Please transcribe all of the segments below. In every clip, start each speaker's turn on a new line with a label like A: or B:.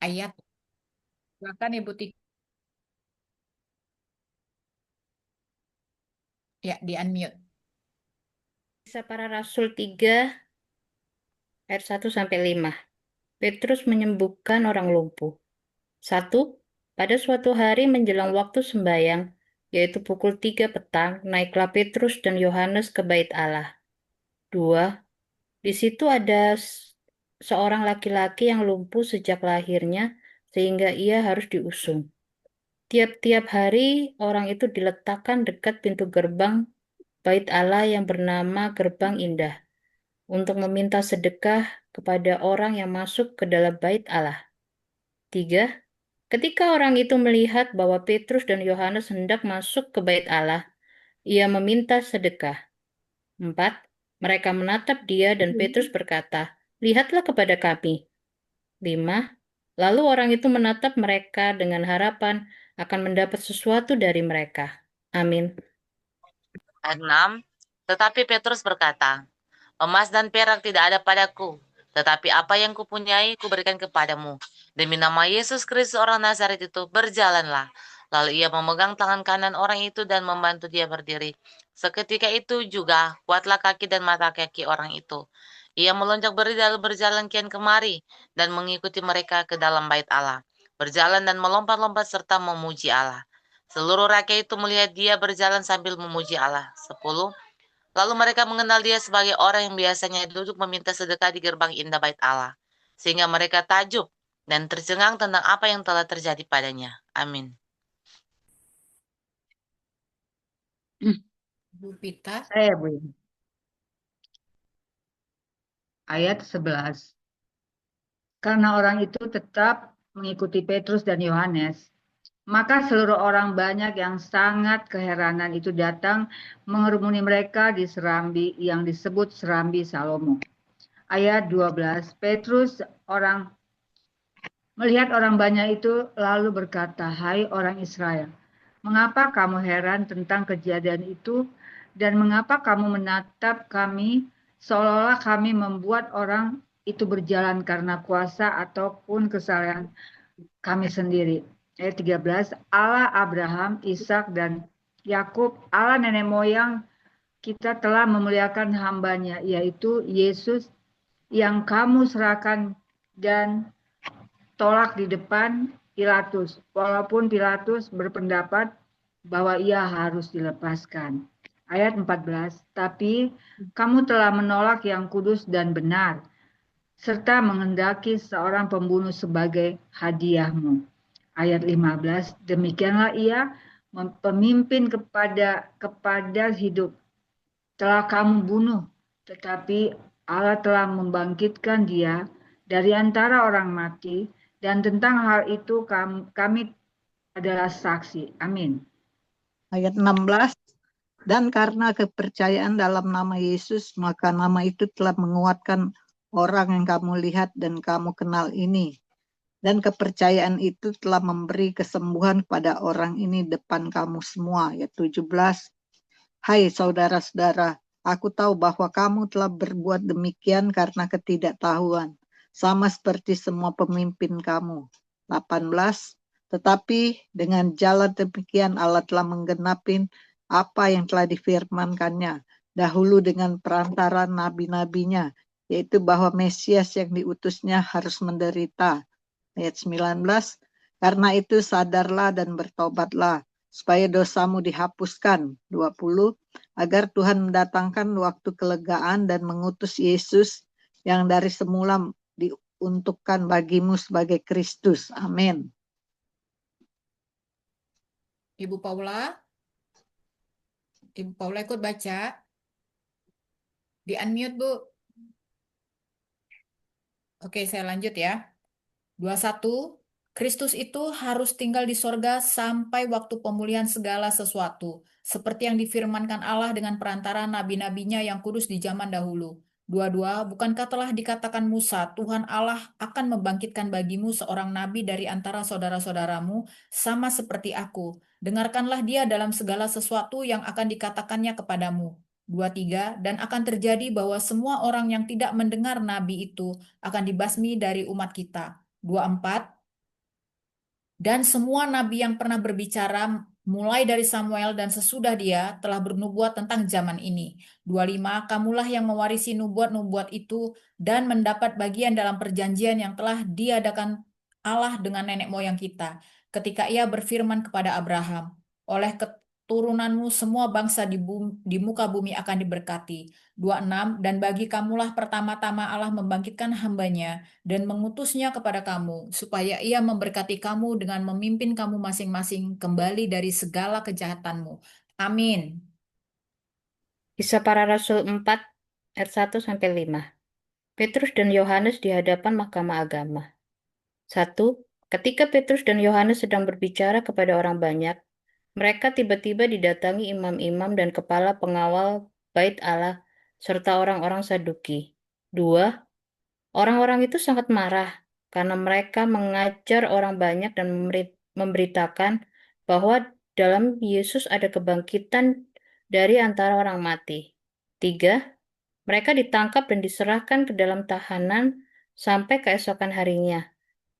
A: ayat. Silakan Ibu Tika. Ya, di unmute.
B: Kisah Para Rasul 3 ayat 1-5. Petrus menyembuhkan orang lumpuh. 1. Pada suatu hari menjelang waktu sembahyang, yaitu pukul 3 petang, naiklah Petrus dan Yohanes ke bait Allah. 2. Di situ ada seorang laki-laki yang lumpuh sejak lahirnya, sehingga ia harus diusung. Tiap-tiap hari orang itu diletakkan dekat pintu gerbang bait Allah yang bernama Gerbang Indah, untuk meminta sedekah kepada orang yang masuk ke dalam bait Allah. 3. Ketika orang itu melihat bahwa Petrus dan Yohanes hendak masuk ke bait Allah, ia meminta sedekah. 4. Mereka menatap dia dan Petrus berkata, "Lihatlah kepada kami." 5. Lalu orang itu menatap mereka dengan harapan akan mendapat sesuatu dari mereka. Amin.
C: Ayat 6. Tetapi Petrus berkata, emas dan perak tidak ada padaku, tetapi apa yang kupunyai kuberikan kepadamu. Demi nama Yesus Kristus orang Nazaret itu, berjalanlah. Lalu ia memegang tangan kanan orang itu dan membantu dia berdiri. Seketika itu juga kuatlah kaki dan mata kaki orang itu. Ia melonjak berjalan kian kemari dan mengikuti mereka ke dalam bait Allah. Berjalan dan melompat-lompat serta memuji Allah. Seluruh rakyat itu melihat dia berjalan sambil memuji Allah. 10. Lalu mereka mengenal dia sebagai orang yang biasanya duduk meminta sedekah di gerbang indah bait Allah. Sehingga mereka takjub dan tercengang tentang apa yang telah terjadi padanya. Amin.
A: Bu Pita.
D: Saya, Bu. Ayat 11. Karena orang itu tetap mengikuti Petrus dan Yohanes, maka seluruh orang banyak yang sangat keheranan itu datang mengerumuni mereka di serambi yang disebut serambi Salomo. Ayat 12. Petrus melihat orang banyak itu lalu berkata, "Hai orang Israel, mengapa kamu heran tentang kejadian itu dan mengapa kamu menatap kami seolah-olah kami membuat orang itu berjalan karena kuasa ataupun kesalahan kami sendiri?" Ayat 13, Allah Abraham, Ishak dan Yakub, Allah nenek moyang kita telah memuliakan hambanya, yaitu Yesus yang kamu serahkan dan tolak di depan Pilatus, walaupun Pilatus berpendapat bahwa ia harus dilepaskan. Ayat 14, tapi kamu telah menolak yang kudus dan benar, serta menghendaki seorang pembunuh sebagai hadiahmu. Ayat 15, demikianlah ia pemimpin kepada hidup telah kamu bunuh, tetapi Allah telah membangkitkan dia dari antara orang mati, dan tentang hal itu kami adalah saksi. Amin.
E: Ayat 16, dan karena kepercayaan dalam nama Yesus, maka nama itu telah menguatkan orang yang kamu lihat dan kamu kenal ini. Dan kepercayaan itu telah memberi kesembuhan pada orang ini depan kamu semua. Ayat 17, hai saudara-saudara, aku tahu bahwa kamu telah berbuat demikian karena ketidaktahuan, sama seperti semua pemimpin kamu. 18, tetapi dengan jalan demikian Allah telah menggenapi apa yang telah difirmankannya dahulu dengan perantara nabi-nabinya, yaitu bahwa Mesias yang diutusnya harus menderita. Ayat 19, karena itu sadarlah dan bertobatlah, supaya dosamu dihapuskan. 20, agar Tuhan mendatangkan waktu kelegaan dan mengutus Yesus yang dari semula diuntukkan bagimu sebagai Kristus. Amin.
A: Ibu Paula. Ibu Paula ikut baca. Di unmute, Bu. Oke, saya lanjut ya. 21. Kristus itu harus tinggal di sorga sampai waktu pemulihan segala sesuatu, seperti yang difirmankan Allah dengan perantara nabi-nabinya yang kudus di zaman dahulu. 22. Bukankah telah dikatakan Musa, Tuhan Allah akan membangkitkan bagimu seorang nabi dari antara saudara-saudaramu, sama seperti aku. Dengarkanlah dia dalam segala sesuatu yang akan dikatakannya kepadamu. 23. Dan akan terjadi bahwa semua orang yang tidak mendengar nabi itu akan dibasmi dari umat kita. 24. Dan semua nabi yang pernah berbicara mulai dari Samuel dan sesudah dia telah bernubuat tentang zaman ini. 25, kamulah yang mewarisi nubuat-nubuat itu dan mendapat bagian dalam perjanjian yang telah diadakan Allah dengan nenek moyang kita ketika ia berfirman kepada Abraham, oleh keturunanmu semua bangsa di muka bumi akan diberkati. 26, dan bagi kamulah pertama-tama Allah membangkitkan hambanya dan mengutusnya kepada kamu, supaya ia memberkati kamu dengan memimpin kamu masing-masing kembali dari segala kejahatanmu. Amin.
B: Kisah Para Rasul 4 ayat 1-5. Petrus dan Yohanes di hadapan Mahkamah Agama. 1. Ketika Petrus dan Yohanes sedang berbicara kepada orang banyak, mereka tiba-tiba didatangi imam-imam dan kepala pengawal bait Allah serta orang-orang Saduki. 2. Orang-orang itu sangat marah karena mereka mengajar orang banyak dan memberitakan bahwa dalam Yesus ada kebangkitan dari antara orang mati. 3. Mereka ditangkap dan diserahkan ke dalam tahanan sampai keesokan harinya,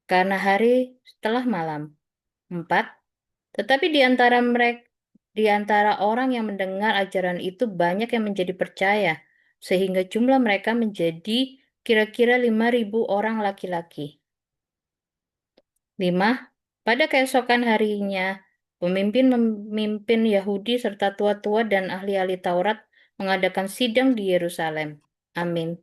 B: karena hari setelah malam. 4. Tetapi di antara orang yang mendengar ajaran itu banyak yang menjadi percaya, sehingga jumlah mereka menjadi kira-kira 5.000 orang laki-laki. 5. Pada keesokan harinya, pemimpin-pemimpin Yahudi serta tua-tua dan ahli-ahli Taurat mengadakan sidang di Yerusalem. Amin.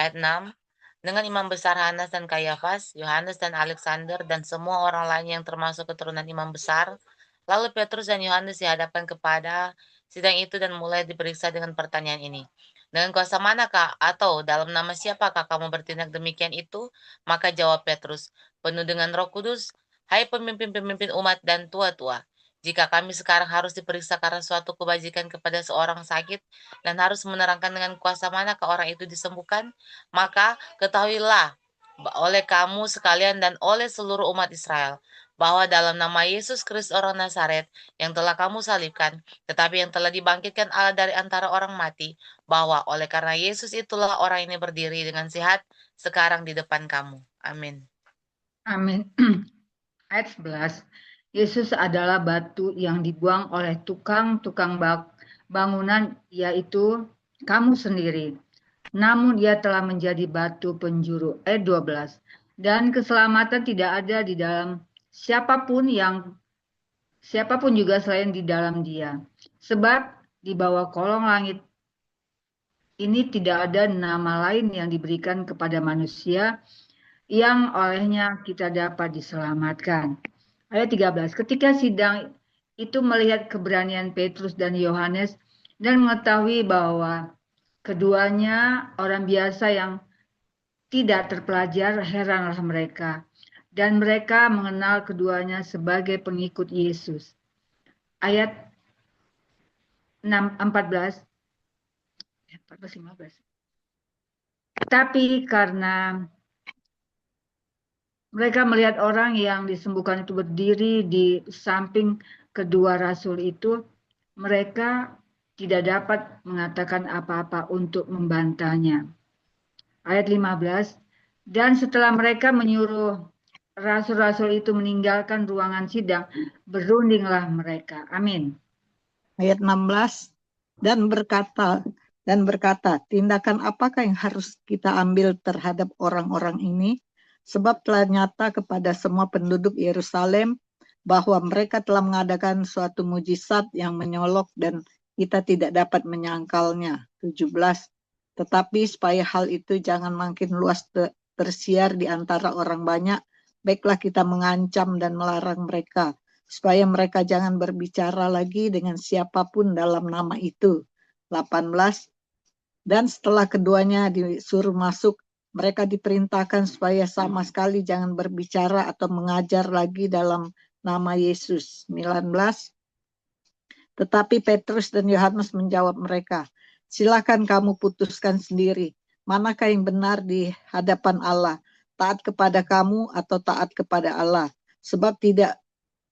C: Ayat 6. Dengan imam besar Hanas dan Kayafas, Yohanes dan Alexander, dan semua orang lain yang termasuk keturunan imam besar, lalu Petrus dan Yohanes dihadapkan kepada sidang itu dan mulai diperiksa dengan pertanyaan ini. Dengan kuasa manakah atau dalam nama siapakah kamu bertindak demikian itu? Maka jawab Petrus, penuh dengan Roh Kudus, hai pemimpin-pemimpin umat dan tua-tua. Jika kami sekarang harus diperiksa karena suatu kebajikan kepada seorang sakit dan harus menerangkan dengan kuasa manakah orang itu disembuhkan, maka ketahuilah oleh kamu sekalian dan oleh seluruh umat Israel, bahwa dalam nama Yesus Kristus orang Nazaret yang telah kamu salibkan, tetapi yang telah dibangkitkan Allah dari antara orang mati, bahwa oleh karena Yesus itulah orang ini berdiri dengan sehat sekarang di depan kamu. Amin.
D: Amin. Ayat 11. Yesus adalah batu yang dibuang oleh tukang-tukang bangunan, yaitu kamu sendiri. Namun ia telah menjadi batu penjuru. Ayat 12. Dan keselamatan tidak ada di dalam siapapun juga selain di dalam dia. Sebab di bawah kolong langit ini tidak ada nama lain yang diberikan kepada manusia yang olehnya kita dapat diselamatkan. Ayat 13. Ketika sidang itu melihat keberanian Petrus dan Yohanes dan mengetahui bahwa keduanya orang biasa yang tidak terpelajar, heranlah mereka. Dan mereka mengenal keduanya sebagai pengikut Yesus. Ayat 14, 15. Tapi karena mereka melihat orang yang disembuhkan itu berdiri di samping kedua rasul itu, mereka tidak dapat mengatakan apa-apa untuk membantahnya. Ayat 15, dan setelah mereka menyuruh rasul-rasul itu meninggalkan ruangan sidang, berundinglah mereka. Amin.
E: Ayat 16, dan berkata, tindakan apakah yang harus kita ambil terhadap orang-orang ini? Sebab telah nyata kepada semua penduduk Yerusalem bahwa mereka telah mengadakan suatu mujizat yang menyolok dan kita tidak dapat menyangkalnya. 17. Tetapi supaya hal itu jangan makin luas tersiar di antara orang banyak, baiklah kita mengancam dan melarang mereka, supaya mereka jangan berbicara lagi dengan siapapun dalam nama itu. 18. Dan setelah keduanya disuruh masuk, mereka diperintahkan supaya sama sekali jangan berbicara atau mengajar lagi dalam nama Yesus. 19. Tetapi Petrus dan Yohanes menjawab mereka, silakan kamu putuskan sendiri, manakah yang benar di hadapan Allah, taat kepada kamu atau taat kepada Allah. Sebab tidak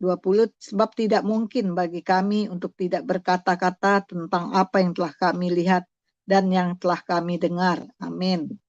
E: 20, sebab tidak mungkin bagi kami untuk tidak berkata-kata tentang apa yang telah kami lihat dan yang telah kami dengar. Amin.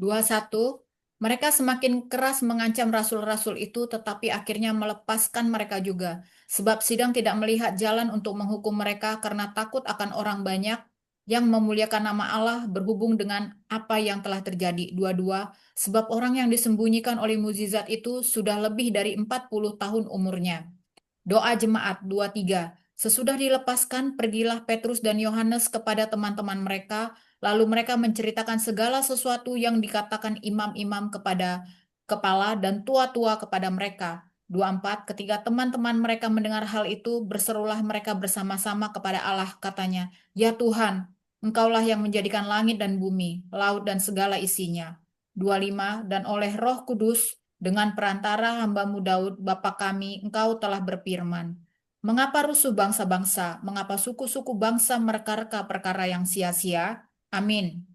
A: 21. Mereka semakin keras mengancam rasul-rasul itu, tetapi akhirnya melepaskan mereka juga. Sebab sidang tidak melihat jalan untuk menghukum mereka karena takut akan orang banyak yang memuliakan nama Allah berhubung dengan apa yang telah terjadi. Dua-dua, sebab orang yang disembunyikan oleh mukjizat itu sudah lebih dari 40 tahun umurnya. Doa jemaat 23. Sesudah dilepaskan, pergilah Petrus dan Yohanes kepada teman-teman mereka, lalu mereka menceritakan segala sesuatu yang dikatakan imam-imam kepada kepala dan tua-tua kepada mereka. 24. Ketika teman-teman mereka mendengar hal itu, berserulah mereka bersama-sama kepada Allah, katanya, "Ya Tuhan, Engkaulah yang menjadikan langit dan bumi, laut dan segala isinya." 25. Dan oleh Roh Kudus, dengan perantara hamba-Mu Daud, Bapa kami, Engkau telah berfirman, "Mengapa rusuh bangsa-bangsa? Mengapa suku-suku bangsa mereka-reka perkara yang sia-sia?" Amin.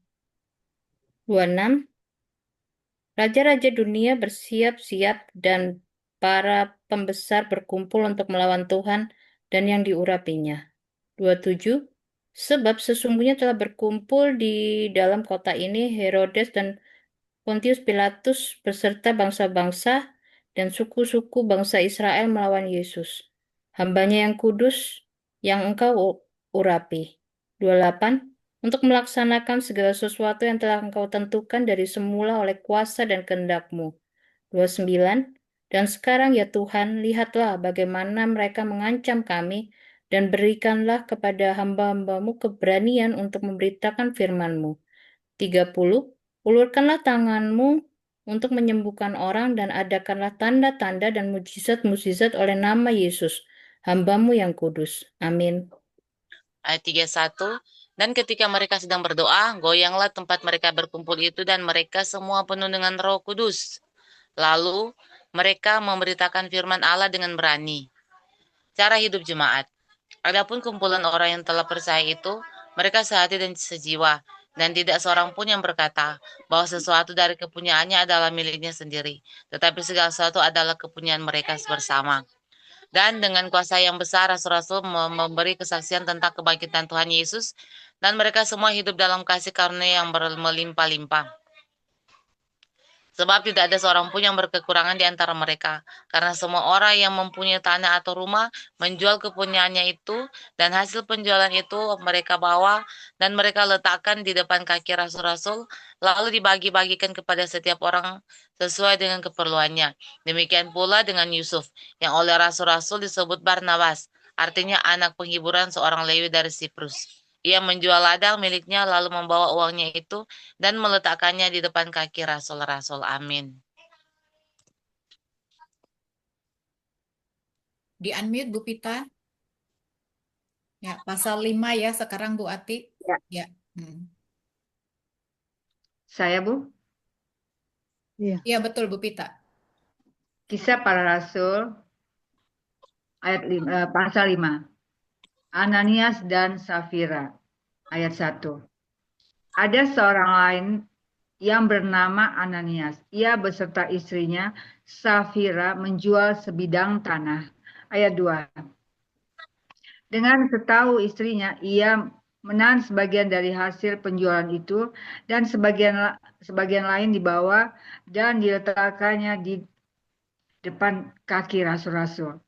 B: 26. Raja-raja dunia bersiap-siap dan para pembesar berkumpul untuk melawan Tuhan dan yang diurapinya. 27. Sebab sesungguhnya telah berkumpul di dalam kota ini Herodes dan Pontius Pilatus beserta bangsa-bangsa dan suku-suku bangsa Israel melawan Yesus, hambanya yang kudus, yang engkau urapi. 28. Untuk melaksanakan segala sesuatu yang telah engkau tentukan dari semula oleh kuasa dan kehendak-Mu. 29. Dan sekarang ya Tuhan, lihatlah bagaimana mereka mengancam kami, dan berikanlah kepada hamba-hamba-Mu keberanian untuk memberitakan firman-Mu. 30. Ulurkanlah tangan-Mu untuk menyembuhkan orang dan adakanlah tanda-tanda dan mujizat-mujizat oleh nama Yesus, hamba-Mu yang kudus. Amin.
C: Ayat 31. Dan ketika mereka sedang berdoa, goyanglah tempat mereka berkumpul itu dan mereka semua penuh dengan Roh Kudus. Lalu mereka memberitakan firman Allah dengan berani. Cara hidup jemaat. Adapun kumpulan orang yang telah percaya itu, mereka sehati dan sejiwa, dan tidak seorang pun yang berkata bahwa sesuatu dari kepunyaannya adalah miliknya sendiri, tetapi segala sesuatu adalah kepunyaan mereka bersama. Dan dengan kuasa yang besar, rasul-rasul memberi kesaksian tentang kebangkitan Tuhan Yesus, dan mereka semua hidup dalam kasih karunia yang melimpah-limpah. Sebab tidak ada seorang pun yang berkekurangan di antara mereka, karena semua orang yang mempunyai tanah atau rumah menjual kepunyaannya itu, dan hasil penjualan itu mereka bawa dan mereka letakkan di depan kaki rasul-rasul, lalu dibagi-bagikan kepada setiap orang sesuai dengan keperluannya. Demikian pula dengan Yusuf, yang oleh rasul-rasul disebut Barnabas, artinya anak penghiburan seorang Lewi dari Siprus. Ia menjual ladang miliknya lalu membawa uangnya itu dan meletakkannya di depan kaki rasul-rasul. Amin.
A: Di unmute Bu Pita. Ya, pasal 5 ya sekarang Bu Ati.
D: Ya.
A: Ya.
D: Saya, Bu.
A: Iya, betul Bu Pita.
D: Kisah Para Rasul ayat pasal 5. Ananias dan Safira ayat 1. Ada seorang lain yang bernama Ananias. Ia beserta istrinya Safira menjual sebidang tanah. Ayat 2. Dengan setahu istrinya, ia menahan sebagian dari hasil penjualan itu dan sebagian lain dibawa dan diletakkannya di depan kaki rasul-rasul.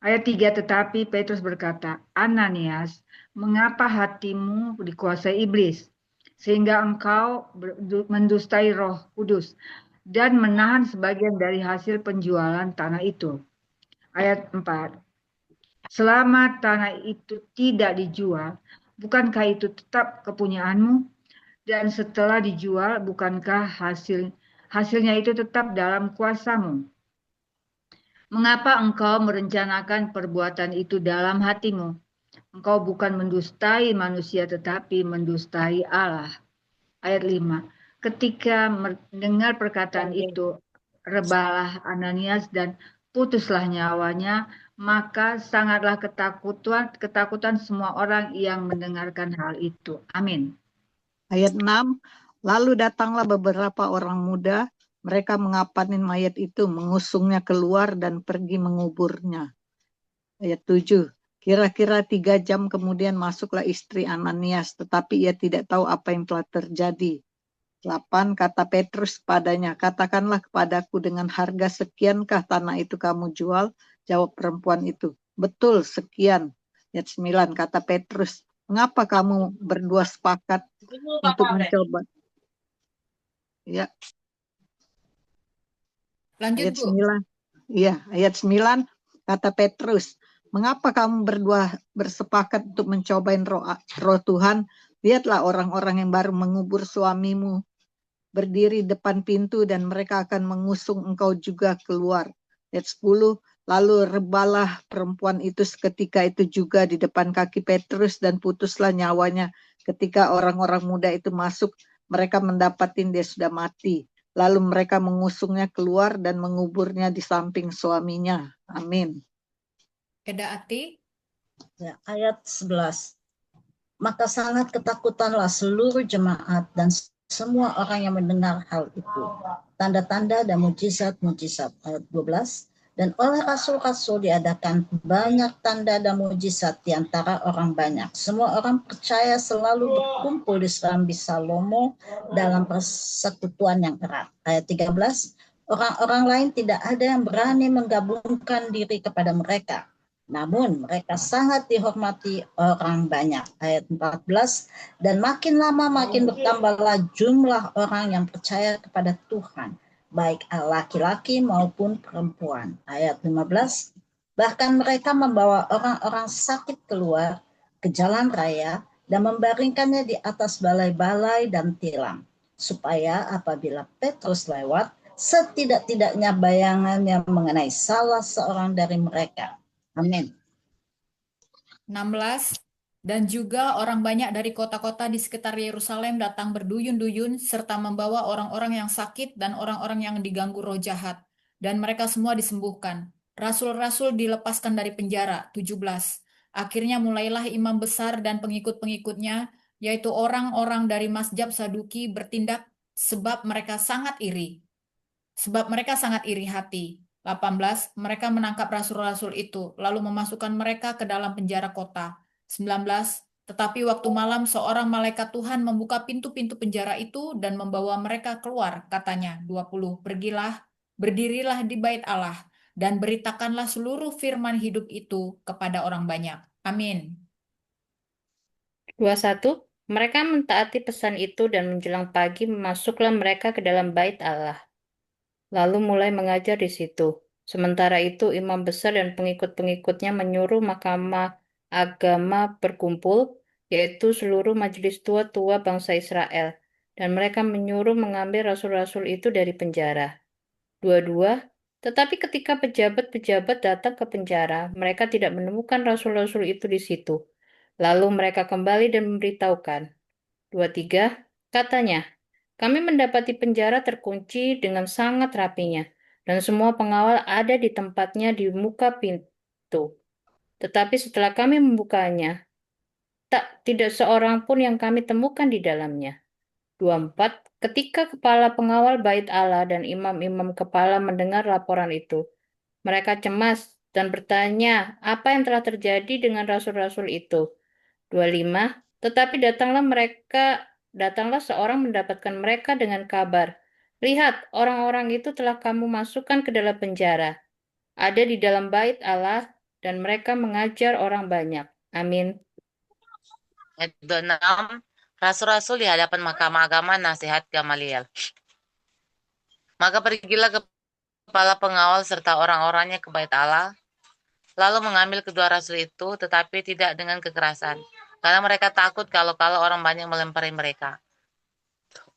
D: Ayat 3, tetapi Petrus berkata, Ananias, mengapa hatimu dikuasai iblis, sehingga engkau mendustai Roh Kudus dan menahan sebagian dari hasil penjualan tanah itu. Ayat 4, selama tanah itu tidak dijual, bukankah itu tetap kepunyaanmu? Dan setelah dijual, bukankah hasilnya itu tetap dalam kuasamu? Mengapa engkau merencanakan perbuatan itu dalam hatimu? Engkau bukan mendustai manusia tetapi mendustai Allah. Ayat 5. Ketika mendengar perkataan itu, rebahlah Ananias dan putuslah nyawanya, maka sangatlah ketakutan semua orang yang mendengarkan hal itu. Amin.
E: Ayat 6. Lalu datanglah beberapa orang muda, mereka mengapanin mayat itu, mengusungnya keluar dan pergi menguburnya. Ayat 7. Kira-kira 3 jam kemudian masuklah istri Ananias, tetapi ia tidak tahu apa yang telah terjadi. 8, kata Petrus padanya, katakanlah kepadaku dengan harga sekiankah tanah itu kamu jual? Jawab perempuan itu, betul sekian. Ayat 9, kata Petrus, mengapa kamu berdua sepakat untuk mencoba? Ya,
A: Lanjut,
E: ayat
A: Bu.
E: 9. Iya, ayat 9, kata Petrus, mengapa kamu berdua bersepakat untuk mencobain roh Tuhan? Lihatlah orang-orang yang baru mengubur suamimu berdiri depan pintu dan mereka akan mengusung engkau juga keluar. Ayat 10, lalu rebalah perempuan itu seketika itu juga di depan kaki Petrus dan putuslah nyawanya. Ketika orang-orang muda itu masuk, mereka mendapatin dia sudah mati. Lalu mereka mengusungnya keluar dan menguburnya di samping suaminya. Amin.
A: Eda Ati.
F: Ya, ayat 11. Maka sangat ketakutanlah seluruh jemaat dan semua orang yang mendengar hal itu. Tanda-tanda dan mujizat-mujizat. Ayat 12. Dan oleh rasul-rasul diadakan banyak tanda dan mujizat di antara orang banyak. Semua orang percaya selalu berkumpul di serambi Salomo dalam persekutuan yang erat. Ayat 13. Orang-orang lain tidak ada yang berani menggabungkan diri kepada mereka. Namun mereka sangat dihormati orang banyak. Ayat 14. Dan makin lama makin bertambahlah jumlah orang yang percaya kepada Tuhan, baik laki-laki maupun perempuan. Ayat 15. Bahkan mereka membawa orang-orang sakit keluar ke jalan raya dan membaringkannya di atas balai-balai dan tilam, supaya apabila Petrus lewat, setidak-tidaknya bayangannya mengenai salah seorang dari mereka. Amin.
A: 16. Dan juga orang banyak dari kota-kota di sekitar Yerusalem datang berduyun-duyun serta membawa orang-orang yang sakit dan orang-orang yang diganggu roh jahat. Dan mereka semua disembuhkan. Rasul-rasul dilepaskan dari penjara. 17. Akhirnya mulailah imam besar dan pengikut-pengikutnya, yaitu orang-orang dari mazhab Saduki bertindak sebab mereka sangat iri. Sebab mereka sangat iri hati. 18. Mereka menangkap rasul-rasul itu, lalu memasukkan mereka ke dalam penjara kota. 19. Tetapi waktu malam seorang malaikat Tuhan membuka pintu-pintu penjara itu dan membawa mereka keluar, katanya. 20. Pergilah, berdirilah di bait Allah, dan beritakanlah seluruh firman hidup itu kepada orang banyak. Amin.
B: 21. Mereka mentaati pesan itu dan menjelang pagi masuklah mereka ke dalam bait Allah, lalu mulai mengajar di situ. Sementara itu imam besar dan pengikut-pengikutnya menyuruh mahkamah agama berkumpul, yaitu seluruh majelis tua-tua bangsa Israel, dan mereka menyuruh mengambil rasul-rasul itu dari penjara. 22. Tetapi ketika pejabat-pejabat datang ke penjara, mereka tidak menemukan rasul-rasul itu di situ. Lalu mereka kembali dan memberitahukan. 23. Katanya, kami mendapati penjara terkunci dengan sangat rapinya, dan semua pengawal ada di tempatnya di muka pintu. Tetapi setelah kami membukanya, tidak seorang pun yang kami temukan di dalamnya. 24. Ketika kepala pengawal bait Allah dan imam-imam kepala mendengar laporan itu, mereka cemas dan bertanya apa yang telah terjadi dengan rasul-rasul itu. 25. Tetapi datanglah seorang mendapatkan mereka dengan kabar. Lihat, orang-orang itu telah kamu masukkan ke dalam penjara. Ada di dalam bait Allah dan mereka mengajar orang banyak. Amin.
C: Ayat 26. Rasul-rasul di hadapan mahkamah agama nasihat Gamaliel. Maka pergilah kepala pengawal serta orang-orangnya ke bait Allah, lalu mengambil kedua rasul itu, tetapi tidak dengan kekerasan, karena mereka takut kalau orang banyak melempari mereka.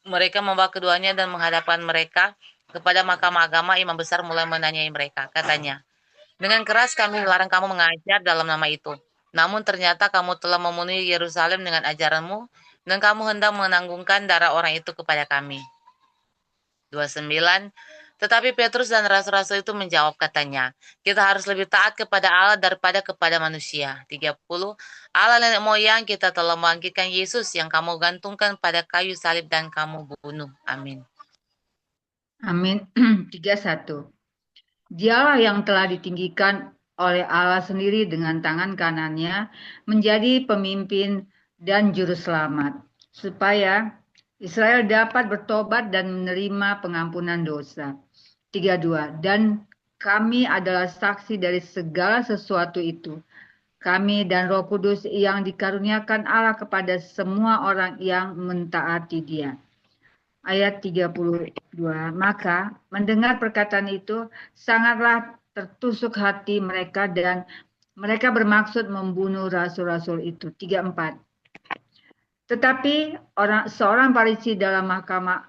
C: Mereka membawa keduanya dan menghadapkan mereka kepada mahkamah agama. Imam besar mulai menanyai mereka. Katanya, dengan keras kami melarang kamu mengajar dalam nama itu. Namun ternyata kamu telah memenuhi Yerusalem dengan ajaranmu, dan kamu hendak menanggungkan darah orang itu kepada kami. 29. Tetapi Petrus dan rasul-rasul itu menjawab, katanya, kita harus lebih taat kepada Allah daripada kepada manusia. 30. Allah nenek moyang kita telah membangkitkan Yesus yang kamu gantungkan pada kayu salib dan kamu bunuh. Amin.
D: Amin. 31. Dialah yang telah ditinggikan oleh Allah sendiri dengan tangan kanannya menjadi pemimpin dan juru selamat, supaya Israel dapat bertobat dan menerima pengampunan dosa. 32. Dan kami adalah saksi dari segala sesuatu itu. Kami dan Roh Kudus yang dikaruniakan Allah kepada semua orang yang mentaati Dia. Ayat 32. Maka mendengar perkataan itu sangatlah tertusuk hati mereka dan mereka bermaksud membunuh rasul-rasul itu. 34. Tetapi seorang Farisi dalam mahkamah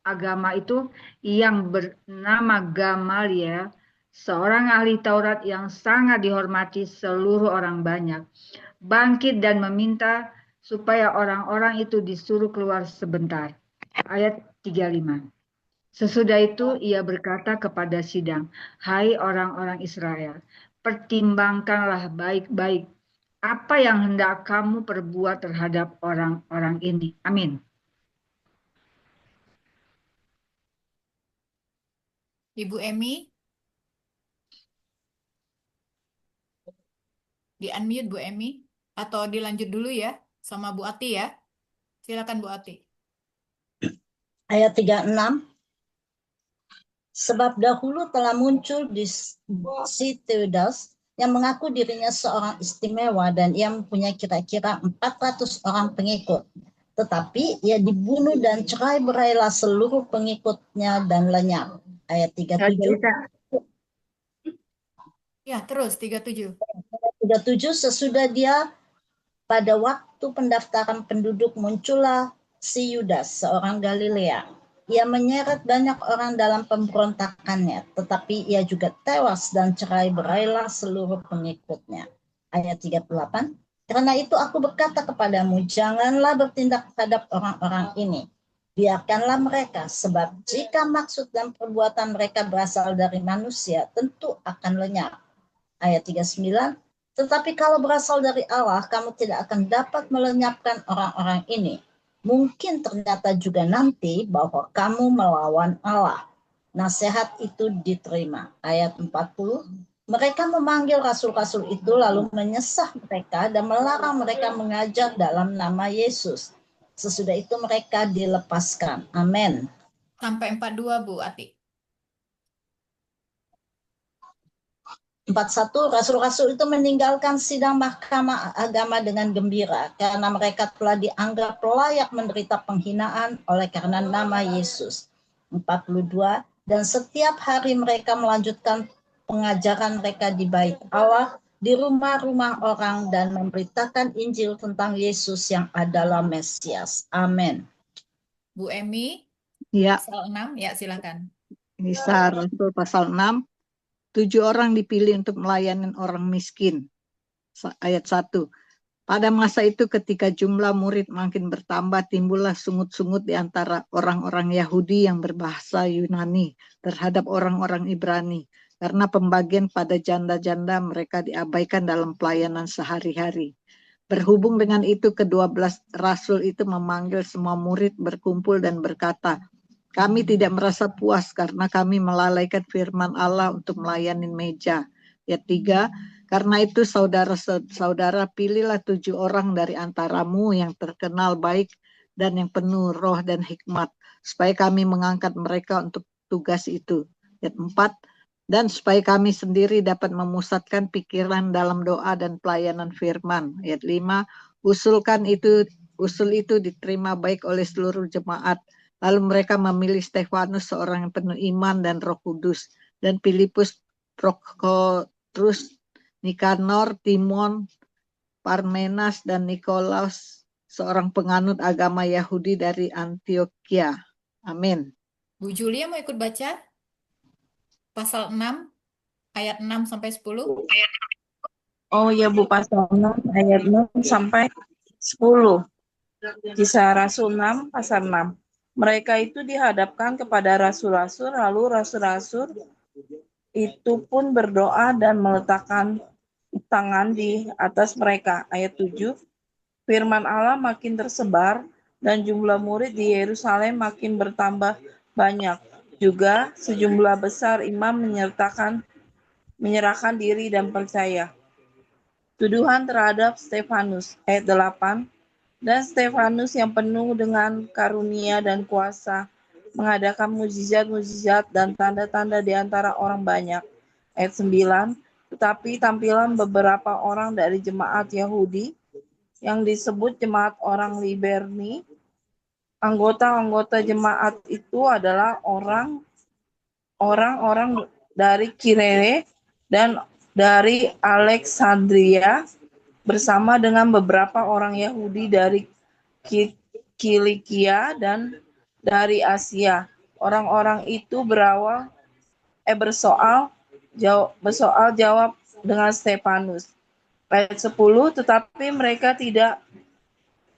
D: agama itu yang bernama Gamaliel, seorang ahli Taurat yang sangat dihormati seluruh orang banyak, bangkit dan meminta supaya orang-orang itu disuruh keluar sebentar. Ayat 35. Sesudah itu ia berkata kepada sidang, "Hai orang-orang Israel, pertimbangkanlah baik-baik apa yang hendak kamu perbuat terhadap orang-orang ini." Amin.
A: Ibu Emi, di-unmute Bu Emi, atau dilanjut dulu ya sama Bu Ati ya. Silakan Bu Ati.
F: Ayat 36. Sebab dahulu telah muncul di si Teudas yang mengaku dirinya seorang istimewa dan ia mempunyai kira-kira 400 orang pengikut. Tetapi ia dibunuh dan cerai berailah seluruh pengikutnya dan lenyap. Ayat 37.
A: Ya, terus 37.
F: 37 sesudah dia pada waktu pendaftaran penduduk muncullah si Yudas, seorang Galilea. Ia menyeret banyak orang dalam pemberontakannya, tetapi ia juga tewas dan cerai berailah seluruh pengikutnya. Ayat 38. Karena itu aku berkata kepadamu, janganlah bertindak terhadap orang-orang ini. Biarkanlah mereka, sebab jika maksud dan perbuatan mereka berasal dari manusia, tentu akan lenyap. Ayat 39. Tetapi kalau berasal dari Allah, kamu tidak akan dapat melenyapkan orang-orang ini. Mungkin ternyata juga nanti bahwa kamu melawan Allah. Nasihat itu diterima. Ayat 40. Mereka memanggil rasul-rasul itu lalu menyesah mereka dan melarang mereka mengajar dalam nama Yesus. Sesudah itu mereka dilepaskan. Amin.
A: Sampai 42 Bu Ati.
F: 41. Rasul-rasul itu meninggalkan sidang mahkamah agama dengan gembira karena mereka telah dianggap layak menderita penghinaan oleh karena nama Yesus. 42. Dan setiap hari mereka melanjutkan pengajaran mereka di bait Allah, di rumah-rumah orang dan memberitakan Injil tentang Yesus yang adalah Mesias. Amin.
A: Bu Emi,
E: Ya,
A: pasal 6, ya silakan.
E: Kisah Rasul pasal 6. 7 orang dipilih untuk melayani orang miskin. Ayat 1. Pada masa itu ketika jumlah murid makin bertambah, timbullah sungut-sungut di antara orang-orang Yahudi yang berbahasa Yunani terhadap orang-orang Ibrani. Karena pembagian pada janda-janda mereka diabaikan dalam pelayanan sehari-hari. Berhubung dengan itu, ke-12 rasul itu memanggil semua murid berkumpul dan berkata, kami tidak merasa puas karena kami melalaikan firman Allah untuk melayani meja. Ayat 3. Karena itu saudara-saudara, pilihlah 7 orang dari antaramu yang terkenal baik dan yang penuh roh dan hikmat, supaya kami mengangkat mereka untuk tugas itu. Ayat 4. Dan supaya kami sendiri dapat memusatkan pikiran dalam doa dan pelayanan firman. Ayat 5. Usul itu diterima baik oleh seluruh jemaat. Lalu mereka memilih Stefanus, seorang yang penuh iman dan Roh Kudus, dan Filipus, Prokotrus, Nikanor, Timon, Parmenas, dan Nikolaus, seorang penganut agama Yahudi dari Antioquia. Amin.
A: Bu Julia mau ikut baca? Pasal 6, ayat 6 sampai 10.
G: Oh ya Bu, pasal 6 ayat 6 sampai 10. Kisah Rasul 6 pasal 6. Mereka itu dihadapkan kepada rasul-rasul, lalu rasul-rasul itu pun berdoa dan meletakkan tangan di atas mereka. Ayat 7. Firman Allah makin tersebar dan jumlah murid di Yerusalem makin bertambah banyak. Juga sejumlah besar imam menyerahkan diri dan percaya. Tuduhan terhadap Stefanus. Ayat 8. Dan Stefanus yang penuh dengan karunia dan kuasa mengadakan mujizat-mujizat dan tanda-tanda di antara orang banyak. Ayat 9, tetapi tampilan beberapa orang dari jemaat Yahudi yang disebut jemaat orang Liberni, anggota-anggota jemaat itu adalah orang-orang dari Kirene dan dari Alexandria bersama dengan beberapa orang Yahudi dari Kilikia dan dari Asia. Orang-orang itu bersoal jawab dengan Stefanus. Ayat 10, tetapi mereka tidak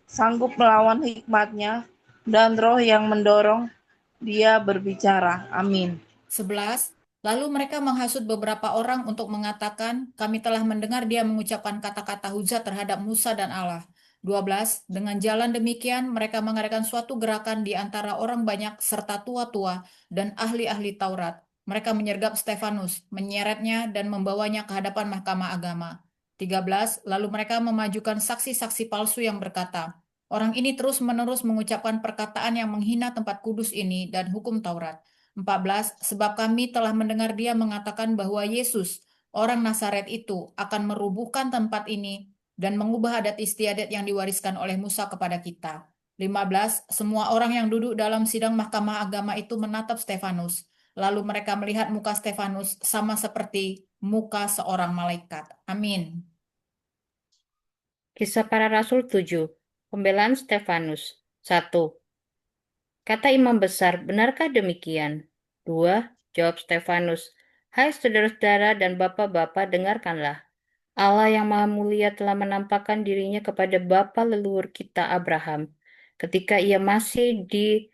G: sanggup melawan hikmatnya dan roh yang mendorong dia berbicara. Amin.
A: 11. Lalu mereka menghasut beberapa orang untuk mengatakan, kami telah mendengar dia mengucapkan kata-kata hujat terhadap Musa dan Allah. 12. Dengan jalan demikian, mereka mengadakan suatu gerakan di antara orang banyak serta tua-tua dan ahli-ahli Taurat. Mereka menyergap Stefanus, menyeretnya dan membawanya ke hadapan mahkamah agama. 13. Lalu mereka memajukan saksi-saksi palsu yang berkata, orang ini terus-menerus mengucapkan perkataan yang menghina tempat kudus ini dan hukum Taurat. 14. Sebab kami telah mendengar dia mengatakan bahwa Yesus, orang Nazaret itu, akan merubuhkan tempat ini dan mengubah adat istiadat yang diwariskan oleh Musa kepada kita. 15. Semua orang yang duduk dalam sidang mahkamah agama itu menatap Stefanus. Lalu mereka melihat muka Stefanus sama seperti muka seorang malaikat. Amin.
B: Kisah Para Rasul 7. Pembelaan Stefanus. 1. Kata imam besar, benarkah demikian? 2. Jawab Stefanus, hai saudara-saudara dan bapak-bapak, dengarkanlah. Allah yang Maha Mulia telah menampakkan dirinya kepada bapa leluhur kita Abraham ketika ia masih di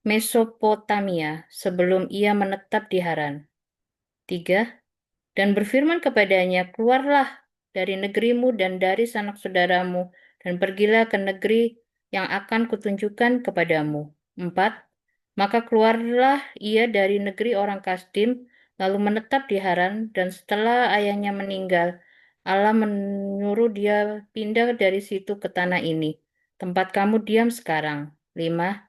B: Mesopotamia sebelum ia menetap di Haran. 3. Dan berfirman kepadanya, keluarlah dari negerimu dan dari sanak saudaramu dan pergilah ke negeri yang akan kutunjukkan kepadamu. 4. Maka keluarlah ia dari negeri orang Kasdim, lalu menetap di Haran, dan setelah ayahnya meninggal, Allah menyuruh dia pindah dari situ ke tanah ini, tempat kamu diam sekarang. 5.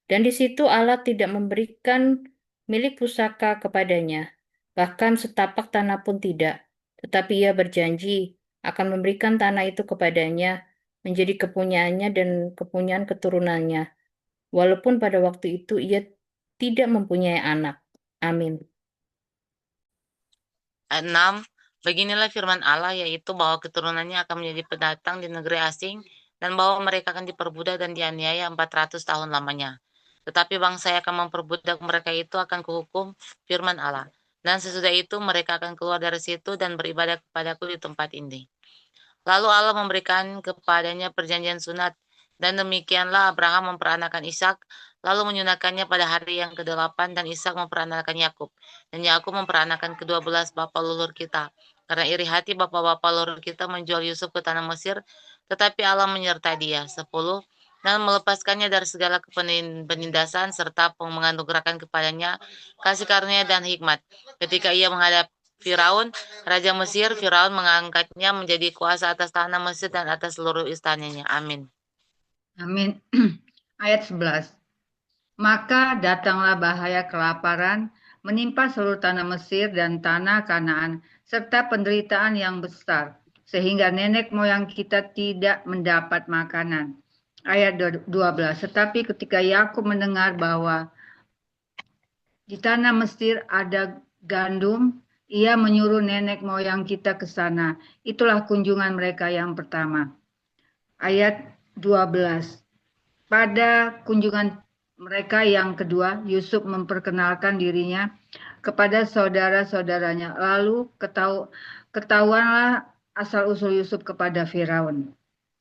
B: Dan di situ Allah tidak memberikan milik pusaka kepadanya, bahkan setapak tanah pun tidak. Tetapi ia berjanji akan memberikan tanah itu kepadanya, menjadi kepunyaannya dan kepunyaan keturunannya, walaupun pada waktu itu ia tidak mempunyai anak. Amin.
C: Ayat 6, beginilah firman Allah, yaitu bahwa keturunannya akan menjadi pendatang di negeri asing dan bahwa mereka akan diperbudak dan dianiaya 400 tahun lamanya. Tetapi bangsa yang akan memperbudak mereka itu akan kuhukum, firman Allah. Dan sesudah itu mereka akan keluar dari situ dan beribadah kepadaku di tempat ini. Lalu Allah memberikan kepadanya perjanjian sunat, dan demikianlah Abraham memperanakan Ishak, lalu menyunatkannya pada hari yang ke-8, dan Ishak memperanakan Yakub, dan Yakub memperanakan ke-12 bapa leluhur kita. Karena iri hati bapak-bapak leluhur kita menjual Yusuf ke tanah Mesir, tetapi Allah menyertai dia. 10. Dan melepaskannya dari segala penindasan serta menganugerahkan kepadanya kasih karunia dan hikmat. Ketika ia menghadap Firaun, Raja Mesir, Firaun mengangkatnya menjadi kuasa atas tanah Mesir dan atas seluruh istananya. Amin.
D: Amin. Ayat 11. Maka datanglah bahaya kelaparan menimpa seluruh tanah Mesir dan tanah Kanaan, serta penderitaan yang besar, sehingga nenek moyang kita tidak mendapat makanan. Ayat 12. Tetapi ketika Yakub mendengar bahwa di tanah Mesir ada gandum, ia menyuruh nenek moyang kita ke sana. Itulah kunjungan mereka yang pertama. Ayat 12. Pada kunjungan mereka yang kedua, Yusuf memperkenalkan dirinya kepada saudara-saudaranya. Lalu ketahuanlah asal-usul Yusuf kepada Firaun.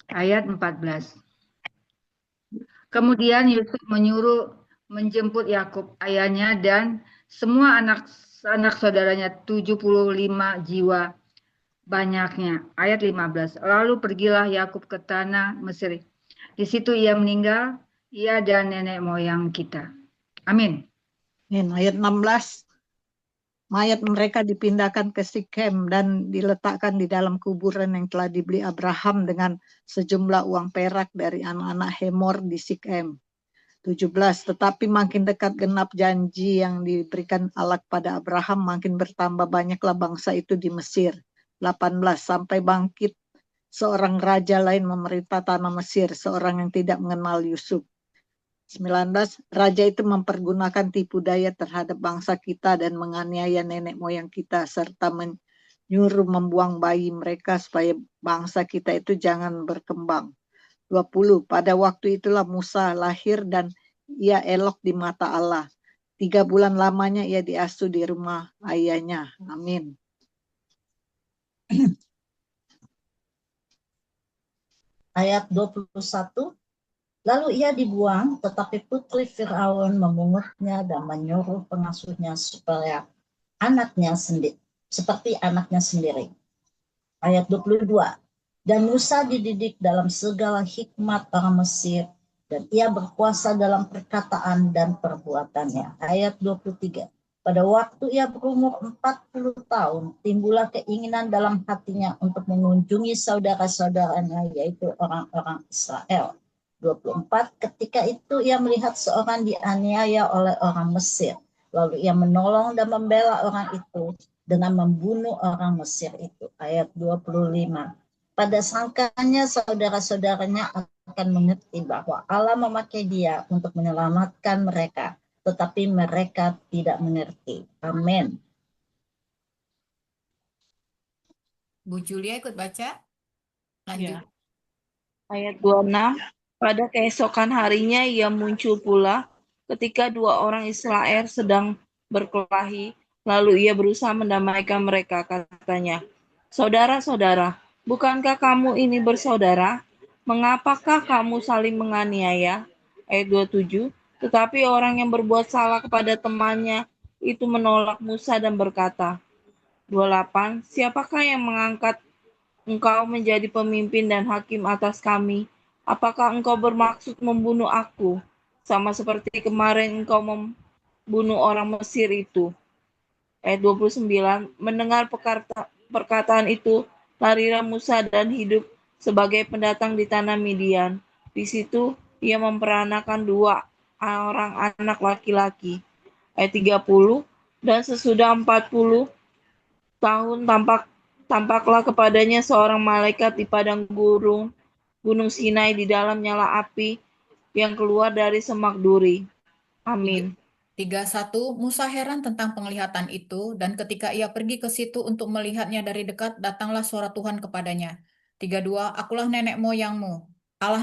D: Ayat 14. Kemudian Yusuf menyuruh menjemput Yakub ayahnya dan semua anak saudaranya, 75 jiwa banyaknya. Ayat 15. Lalu pergilah Yakub ke tanah Mesir. Di situ ia meninggal, ia dan nenek moyang kita. Amin.
E: Ayat 16. Mayat mereka dipindahkan ke Sikem dan diletakkan di dalam kuburan yang telah dibeli Abraham dengan sejumlah uang perak dari anak-anak Hemor di Sikem. 17. Tetapi makin dekat genap janji yang diberikan Allah pada Abraham, makin bertambah banyaklah bangsa itu di Mesir. 18. Sampai bangkit seorang raja lain memerintah tanah Mesir, seorang yang tidak mengenal Yusuf. 19. Raja itu mempergunakan tipu daya terhadap bangsa kita dan menganiaya nenek moyang kita, serta menyuruh membuang bayi mereka supaya bangsa kita itu jangan berkembang. 20. Pada waktu itulah Musa lahir dan ia elok di mata Allah. 3 bulan lamanya ia diasuh di rumah ayahnya. Amin.
F: Ayat 21. Lalu ia dibuang, tetapi putri Firaun memungutnya dan menyuruh pengasuhnya supaya seperti anaknya sendiri. Ayat 22. Dan Musa dididik dalam segala hikmat orang Mesir, dan ia berkuasa dalam perkataan dan perbuatannya. Ayat 23. Pada waktu ia berumur 40 tahun, timbullah keinginan dalam hatinya untuk mengunjungi saudara-saudaranya, yaitu orang-orang Israel. 24. Ketika itu ia melihat seorang dianiaya oleh orang Mesir. Lalu ia menolong dan membela orang itu dengan membunuh orang Mesir itu. Ayat 25. Pada sangkanya saudara-saudaranya akan mengerti bahwa Allah memakai dia untuk menyelamatkan mereka, tetapi mereka tidak mengerti. Amin.
A: Bu Julia ikut baca? Lanjut.
G: Ya. Ayat 26. Pada keesokan harinya ia muncul pula ketika dua orang Israel sedang berkelahi, lalu ia berusaha mendamaikan mereka, katanya, "Saudara-saudara, bukankah kamu ini bersaudara? Mengapakah kamu saling menganiaya?" Ayat 27. Tetapi orang yang berbuat salah kepada temannya itu menolak Musa dan berkata, 28. Siapakah yang mengangkat engkau menjadi pemimpin dan hakim atas kami? Apakah engkau bermaksud membunuh aku, sama seperti kemarin engkau membunuh orang Mesir itu? Ayat 29. Mendengar perkataan itu, larilah Musa dan hidup sebagai pendatang di tanah Midian. Di situ ia memperanakan 2 orang anak laki-laki. Ayat 30. Dan sesudah 40 tahun tampaklah kepadanya seorang malaikat di padang gunung Sinai, di dalam nyala api yang keluar dari semak duri. Amin.
A: 31. Musa heran tentang penglihatan itu, dan ketika ia pergi ke situ untuk melihatnya dari dekat, datanglah suara Tuhan kepadanya. 32. Akulah nenek moyangmu,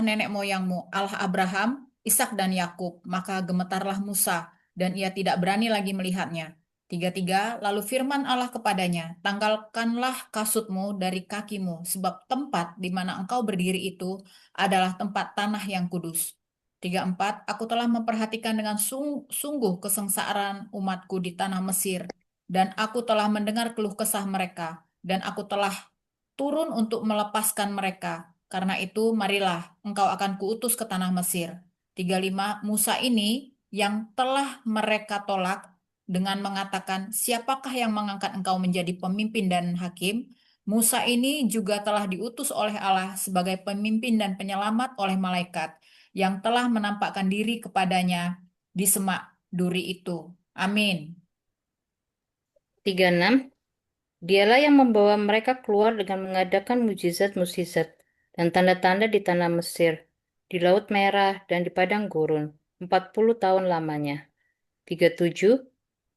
A: nenek moyangmu, Allah Abraham, Ishak dan Yakub. Maka gemetarlah Musa, dan ia tidak berani lagi melihatnya. 33. Lalu firman Allah kepadanya, tanggalkanlah kasutmu dari kakimu, sebab tempat di mana engkau berdiri itu adalah tempat tanah yang kudus. 34. Aku telah memperhatikan dengan sungguh kesengsaraan umatku di tanah Mesir, dan aku telah mendengar keluh kesah mereka, dan aku telah turun untuk melepaskan mereka. Karena itu, marilah, engkau akan kuutus ke tanah Mesir. 35. Musa ini yang telah mereka tolak dengan mengatakan, siapakah yang mengangkat engkau menjadi pemimpin dan hakim? Musa ini juga telah diutus oleh Allah sebagai pemimpin dan penyelamat oleh malaikat yang telah menampakkan diri kepadanya di semak duri itu. Amin.
B: 36. Dialah yang membawa mereka keluar dengan mengadakan mukjizat-mukjizat dan tanda-tanda di tanah Mesir, di Laut Merah, dan di padang gurun, 40 tahun lamanya. 37.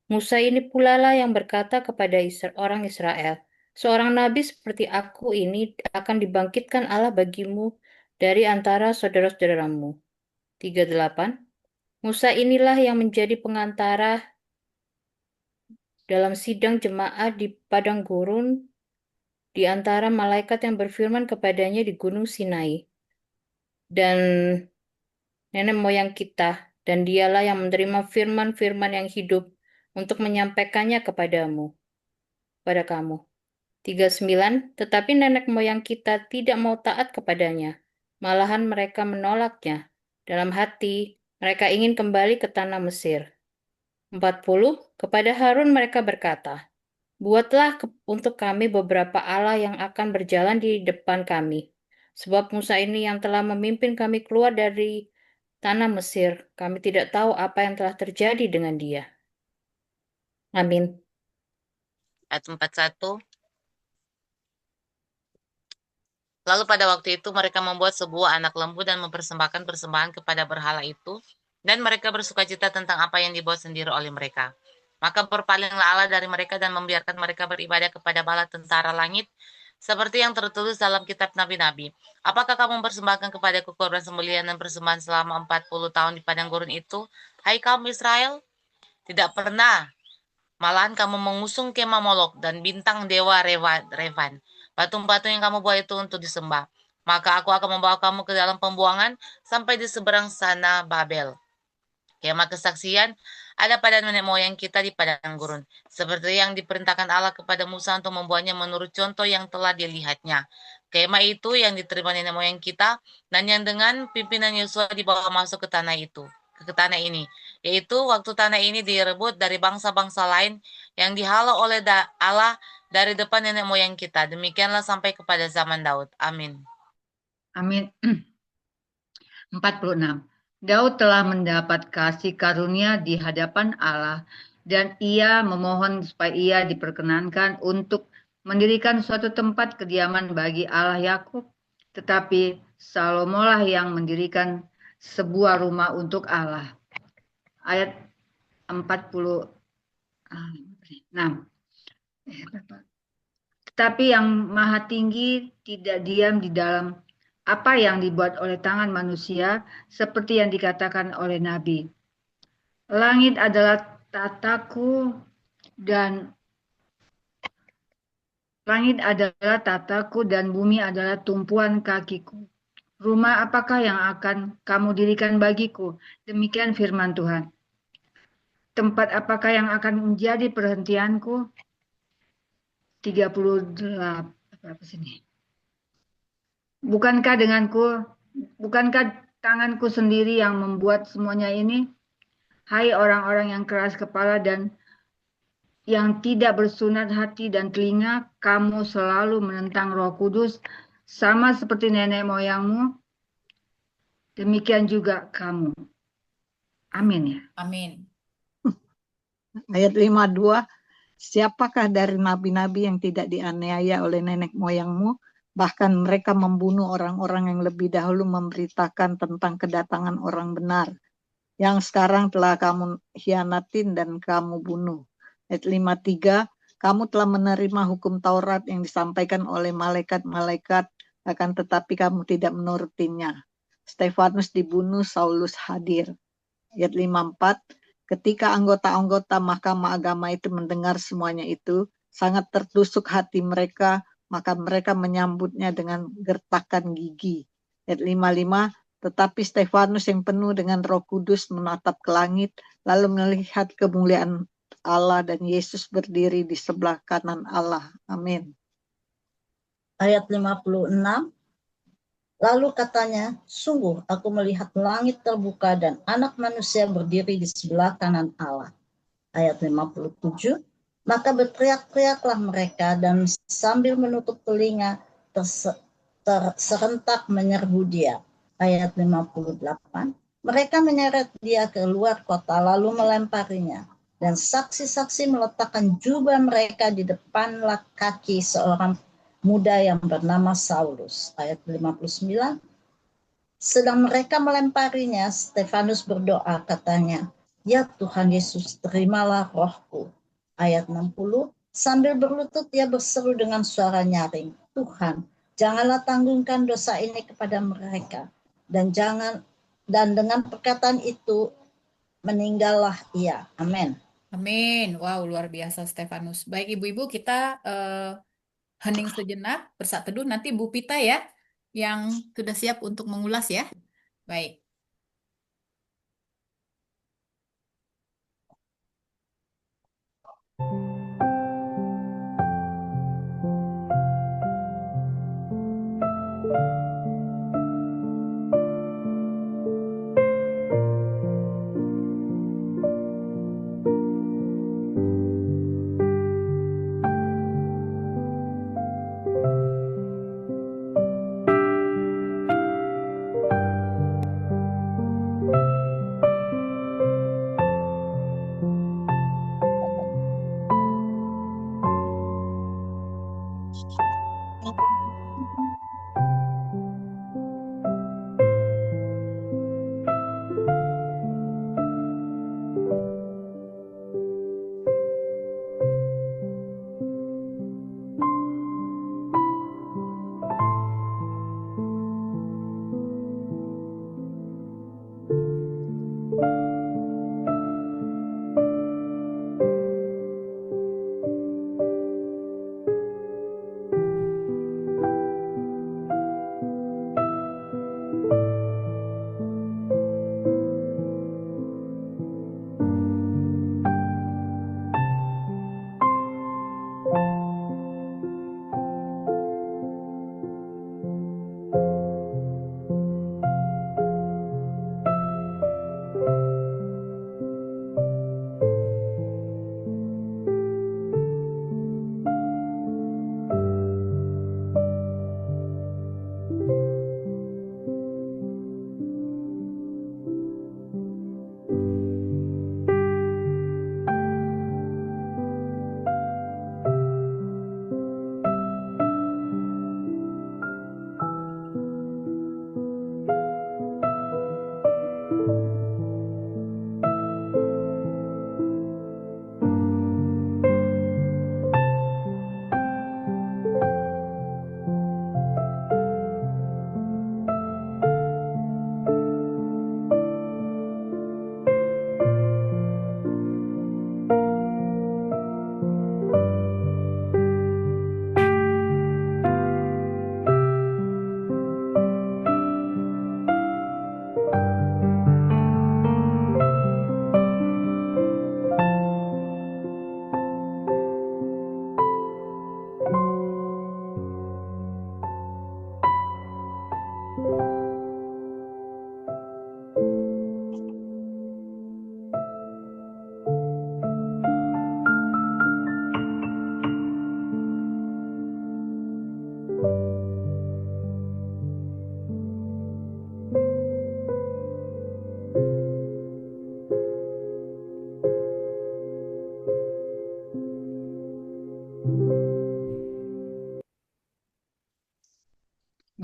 B: Musa ini pula lah yang berkata kepada orang Israel, seorang nabi seperti aku ini akan dibangkitkan Allah bagimu dari antara saudara-saudaramu. 38. Musa inilah yang menjadi pengantara dalam sidang jemaat di padang gurun di antara malaikat yang berfirman kepadanya di gunung Sinai dan nenek moyang kita, dan dialah yang menerima firman-firman yang hidup untuk menyampaikannya pada kamu. 39. Tetapi nenek moyang kita tidak mau taat kepadanya, malahan mereka menolaknya. Dalam hati, mereka ingin kembali ke tanah Mesir. 40. Kepada Harun mereka berkata, buatlah untuk kami beberapa Allah yang akan berjalan di depan kami. Sebab Musa ini yang telah memimpin kami keluar dari tanah Mesir. Kami tidak tahu apa yang telah terjadi dengan dia. Amin.
C: Ayat 41. Lalu pada waktu itu mereka membuat sebuah anak lembu dan mempersembahkan persembahan kepada berhala itu, dan mereka bersukacita tentang apa yang dibuat sendiri oleh mereka. Maka berpalinglah Allah dari mereka dan membiarkan mereka beribadah kepada bala tentara langit, seperti yang tertulis dalam kitab nabi-nabi. Apakah kamu mempersembahkan kepadaku korban sembelihan dan persembahan selama 40 tahun di padang gurun itu, hai kaum Israel? Tidak pernah. Malahan kamu mengusung kemah Molok dan bintang dewa Revan. Patung-patung yang kamu buat itu untuk disembah. Maka aku akan membawa kamu ke dalam pembuangan sampai di seberang sana Babel. Kemah kesaksian ada pada nenek moyang kita di padang gurun. Seperti yang diperintahkan Allah kepada Musa untuk membuatnya menurut contoh yang telah dilihatnya. Kemah itu yang diterima nenek moyang kita dan yang dengan pimpinan Yosua dibawa masuk ke tanah itu. Ke tanah ini. Yaitu waktu tanah ini direbut dari bangsa-bangsa lain yang dihalau oleh Allah dari depan nenek moyang kita. Demikianlah sampai kepada zaman Daud. Amin.
D: Amin. 46. Daud telah mendapat kasih karunia di hadapan Allah dan ia memohon supaya ia diperkenankan untuk mendirikan suatu tempat kediaman bagi Allah Yakub. Tetapi Salomolah yang mendirikan sebuah rumah untuk Allah. Ayat 46. Tetapi yang maha tinggi tidak diam di dalam apa yang dibuat oleh tangan manusia, seperti yang dikatakan oleh Nabi. Langit adalah tataku dan bumi adalah tumpuan kakiku. Rumah apakah yang akan kamu dirikan bagiku? Demikian firman Tuhan. Tempat apakah yang akan menjadi perhentianku? 38. Apa sini? Bukankah tanganku sendiri yang membuat semuanya ini? Hai orang-orang yang keras kepala dan yang tidak bersunat hati dan telinga, kamu selalu menentang Roh Kudus, sama seperti nenek moyangmu, demikian juga kamu. Amin ya.
A: Amin.
E: Ayat 52, siapakah dari nabi-nabi yang tidak dianiaya oleh nenek moyangmu? Bahkan mereka membunuh orang-orang yang lebih dahulu memberitakan tentang kedatangan orang benar, yang sekarang telah kamu hianatin dan kamu bunuh. Ayat 53, kamu telah menerima hukum Taurat yang disampaikan oleh malaikat-malaikat, akan tetapi kamu tidak menurutinya. Stefanus dibunuh, Saulus hadir. Ayat 54, ketika anggota-anggota Mahkamah Agama itu mendengar semuanya itu, sangat tertusuk hati mereka, maka mereka menyambutnya dengan gertakan gigi. Ayat 55, tetapi Stefanus yang penuh dengan Roh Kudus menatap ke langit, lalu melihat kemuliaan Allah dan Yesus berdiri di sebelah kanan Allah. Amin.
F: Ayat 56, lalu katanya, sungguh aku melihat langit terbuka dan anak manusia berdiri di sebelah kanan Allah. Ayat 57, maka berteriak-teriaklah mereka dan sambil menutup telinga serentak menyerbu dia. Ayat 58, mereka menyeret dia ke luar kota lalu melemparinya. Dan saksi-saksi meletakkan jubah mereka di depan kaki seorang muda yang bernama Saulus. Ayat 59, sedang mereka melemparinya, Stefanus berdoa, katanya, ya Tuhan Yesus, terimalah rohku. Ayat 60, sambil berlutut dia berseru dengan suara nyaring, Tuhan, janganlah tanggungkan dosa ini kepada mereka. Dan dengan perkataan itu meninggallah ia. Amin.
A: Amin. Wow, luar biasa Stefanus. Baik ibu-ibu, kita hening sejenak, bersaat teduh. Nanti Bu Pita ya, yang sudah siap untuk mengulas ya. Baik.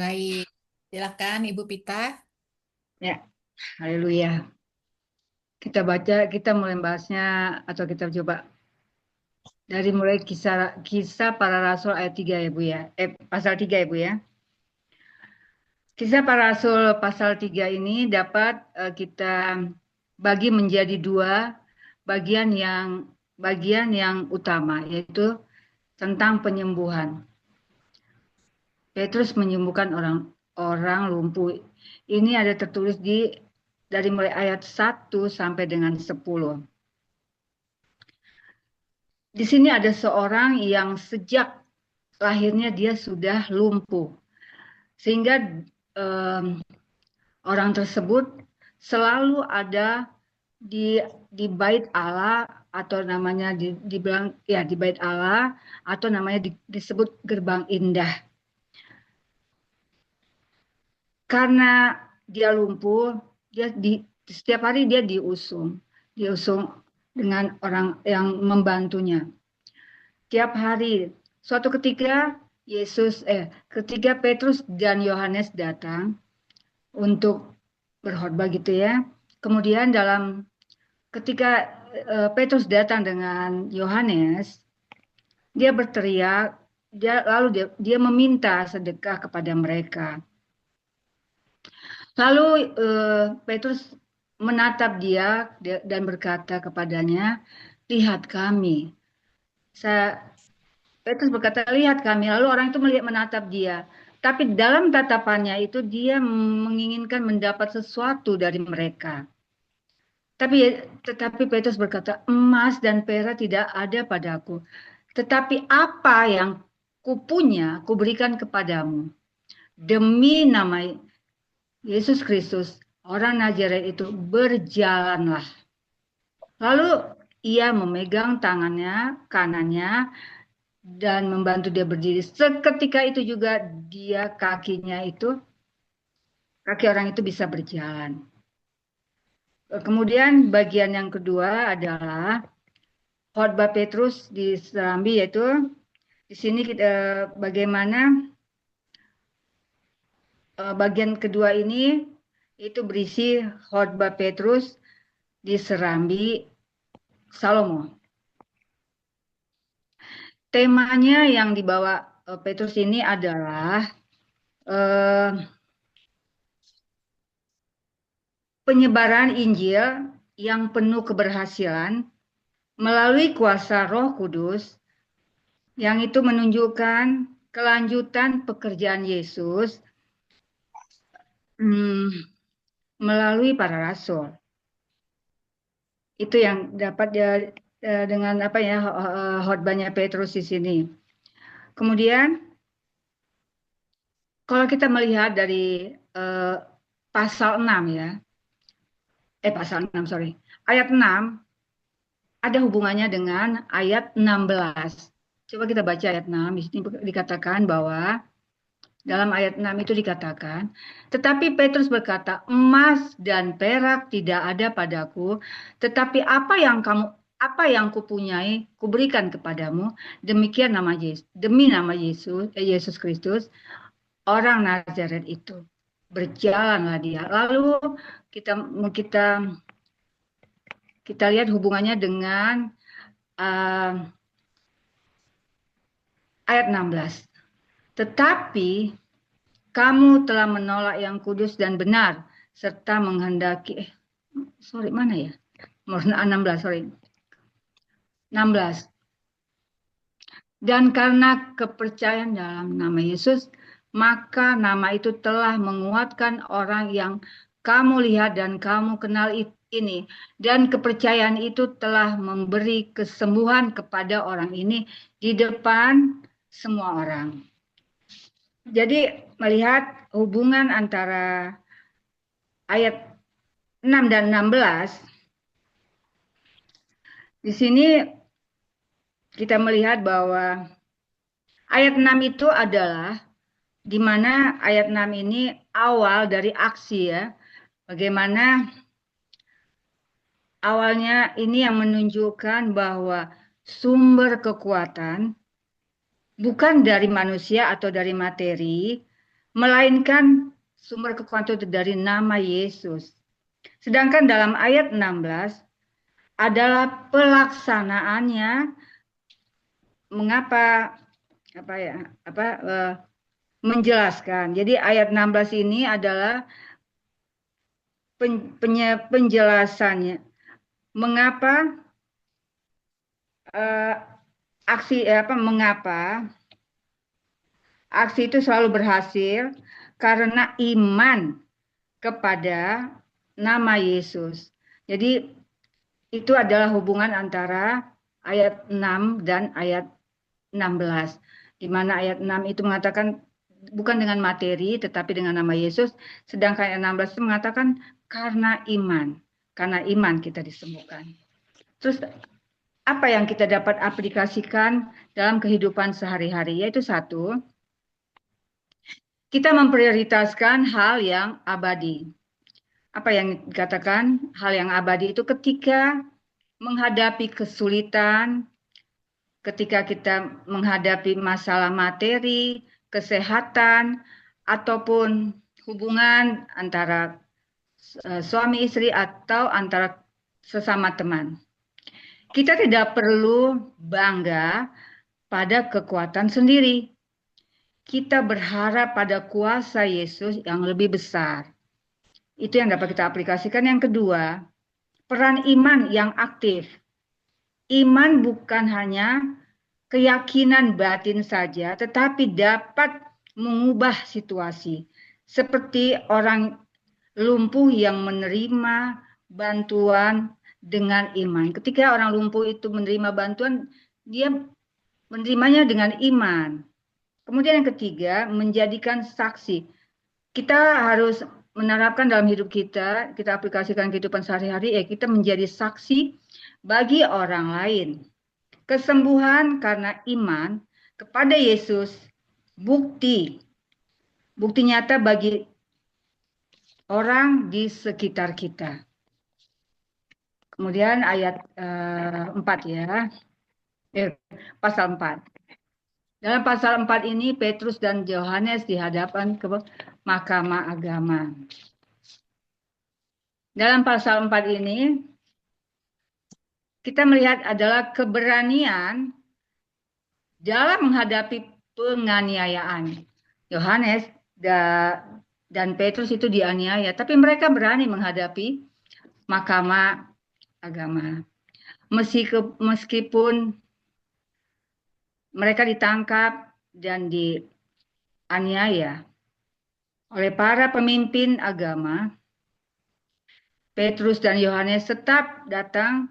A: Baik, silakan Ibu Pita.
D: Ya, haleluya. Kita mulai bahasnya atau kita coba dari mulai kisah para rasul ayat 3 ya Bu ya. Pasal 3 ya Bu ya. Kisah para rasul pasal 3 ini dapat kita bagi menjadi dua bagian yang utama, yaitu tentang penyembuhan. Petrus menyembuhkan orang lumpuh. Ini ada tertulis dari mulai ayat 1 sampai dengan 10. Di sini ada seorang yang sejak lahirnya dia sudah lumpuh. Sehingga orang tersebut selalu ada di bait Allah, atau namanya dibilang ya di bait Allah, atau namanya disebut gerbang indah. Karena dia lumpuh, setiap hari dia diusung dengan orang yang membantunya. Tiap hari, suatu ketika ketika Petrus dan Yohanes datang untuk berkhotbah gitu ya. Kemudian ketika Petrus datang dengan Yohanes, dia berteriak, lalu dia meminta sedekah kepada mereka. Lalu Petrus menatap dia dan berkata kepadanya, lihat kami. Petrus berkata, lihat kami. Lalu orang itu menatap dia. Tapi dalam tatapannya itu dia menginginkan mendapat sesuatu dari mereka. Tetapi Petrus berkata, emas dan perak tidak ada padaku. Tetapi apa yang kupunya, kuberikan kepadamu. Demi nama Yesus Kristus, orang Nazaret itu, berjalanlah. Lalu ia memegang tangannya kanannya dan membantu dia berdiri. Seketika itu juga kaki orang itu bisa berjalan. Kemudian bagian yang kedua adalah khotbah Petrus di Serambi, yaitu di sini bagaimana bagian kedua ini itu berisi khotbah Petrus di Serambi Salomo. Temanya yang dibawa Petrus ini adalah penyebaran Injil yang penuh keberhasilan melalui kuasa Roh Kudus, yang itu menunjukkan kelanjutan pekerjaan Yesus melalui para rasul. Itu yang dapat dengan khotbahnya Petrus di sini. Kemudian kalau kita melihat dari pasal 6 ya. Ayat 6 ada hubungannya dengan ayat 16. Coba kita baca ayat 6. Di sini dikatakan bahwa dalam ayat 6 itu dikatakan, tetapi Petrus berkata, emas dan perak tidak ada padaku, tetapi apa yang kupunyai, kuberikan kepadamu. Demikian demi nama Yesus Kristus, orang Nazaret itu. Berjalanlah dia. Lalu kita lihat hubungannya dengan ayat 16. Tetapi kamu telah menolak yang kudus dan benar, serta menghendaki, 16. Dan karena kepercayaan dalam nama Yesus, maka nama itu telah menguatkan orang yang kamu lihat dan kamu kenal ini. Dan kepercayaan itu telah memberi kesembuhan kepada orang ini di depan semua orang. Jadi melihat hubungan antara ayat 6 dan 16, di sini kita melihat bahwa ayat 6 itu adalah di mana ayat 6 ini awal dari aksi ya. Bagaimana awalnya ini yang menunjukkan bahwa sumber kekuatan bukan dari manusia atau dari materi, melainkan sumber kekuatan itu dari nama Yesus. Sedangkan dalam ayat 16 adalah pelaksanaannya mengapa menjelaskan. Jadi ayat 16 ini adalah penjelasannya mengapa mengapa aksi itu selalu berhasil karena iman kepada nama Yesus. Jadi itu adalah hubungan antara ayat 6 dan ayat 16. Di mana ayat 6 itu mengatakan bukan dengan materi tetapi dengan nama Yesus, sedangkan ayat 16 itu mengatakan karena iman kita disembuhkan. Terus apa yang kita dapat aplikasikan dalam kehidupan sehari-hari? Yaitu satu, kita memprioritaskan hal yang abadi. Apa yang dikatakan hal yang abadi itu ketika menghadapi kesulitan, ketika kita menghadapi masalah materi, kesehatan, ataupun hubungan antara suami istri atau antara sesama teman. Kita tidak perlu bangga pada kekuatan sendiri. Kita berharap pada kuasa Yesus yang lebih besar. Itu yang dapat kita aplikasikan. Yang kedua, peran iman yang aktif. Iman bukan hanya keyakinan batin saja, tetapi dapat mengubah situasi. Seperti orang lumpuh yang menerima bantuan dengan iman. Ketika orang lumpuh itu menerima bantuan, dia menerimanya dengan iman. Kemudian yang ketiga, menjadikan saksi. Kita harus menerapkan dalam hidup kita aplikasikan kehidupan sehari-hari, kita menjadi saksi bagi orang lain. Kesembuhan karena iman kepada Yesus, bukti nyata bagi orang di sekitar kita. Kemudian ayat 4 ya, pasal 4. Dalam pasal 4 ini Petrus dan Yohanes dihadapkan ke Mahkamah Agama. Dalam pasal 4 ini kita melihat adalah keberanian dalam menghadapi penganiayaan. Yohanes dan Petrus itu dianiaya, tapi mereka berani menghadapi Mahkamah Agama. Meskipun mereka ditangkap dan dianiaya oleh para pemimpin agama, Petrus dan Yohanes tetap datang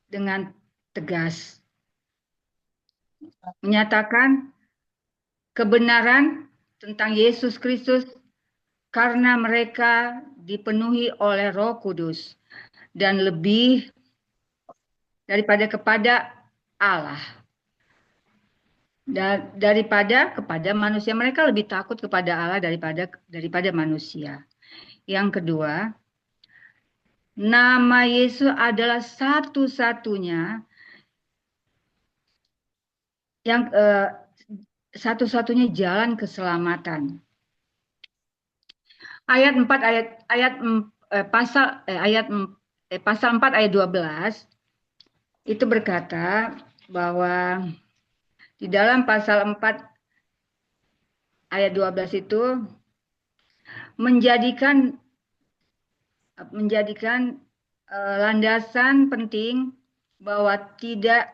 D: dengan tegas, menyatakan kebenaran tentang Yesus Kristus karena mereka dipenuhi oleh Roh Kudus dan lebih daripada kepada Allah. Daripada kepada manusia, mereka lebih takut kepada Allah daripada manusia. Yang kedua, nama Yesus adalah satu-satunya jalan keselamatan. Pasal 4 ayat 12 itu berkata bahwa di dalam pasal 4 ayat 12 itu menjadikan landasan penting bahwa tidak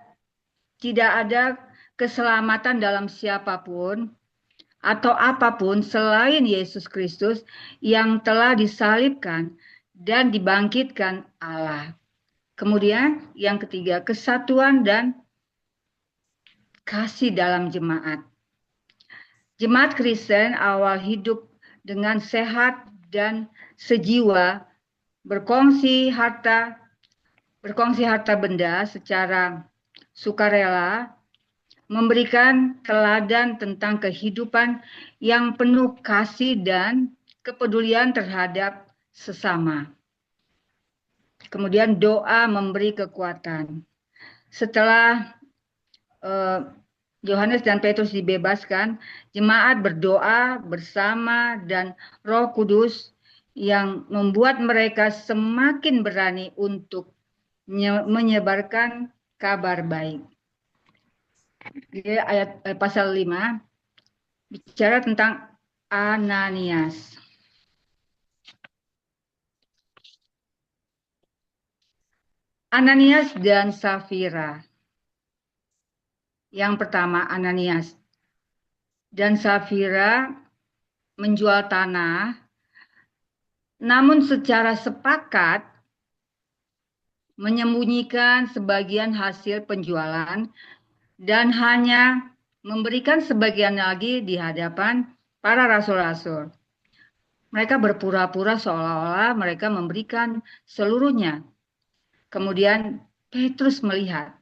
D: ada keselamatan dalam siapapun atau apapun selain Yesus Kristus yang telah disalibkan dan dibangkitkan Allah. Kemudian yang ketiga, kesatuan dan kasih dalam jemaat. Jemaat Kristen awal hidup dengan sehat dan sejiwa, berkongsi harta benda secara sukarela, memberikan teladan tentang kehidupan yang penuh kasih dan kepedulian terhadap sesama. Kemudian doa memberi kekuatan. Setelah Yohanes dan Petrus dibebaskan, jemaat berdoa bersama dan Roh Kudus yang membuat mereka semakin berani untuk menyebarkan kabar baik. Jadi pasal 5 bicara tentang Ananias. Ananias dan Safira. Yang pertama, Ananias dan Safira menjual tanah, namun secara sepakat menyembunyikan sebagian hasil penjualan dan hanya memberikan sebagian lagi di hadapan para rasul-rasul. Mereka berpura-pura seolah-olah mereka memberikan seluruhnya. Kemudian Petrus melihat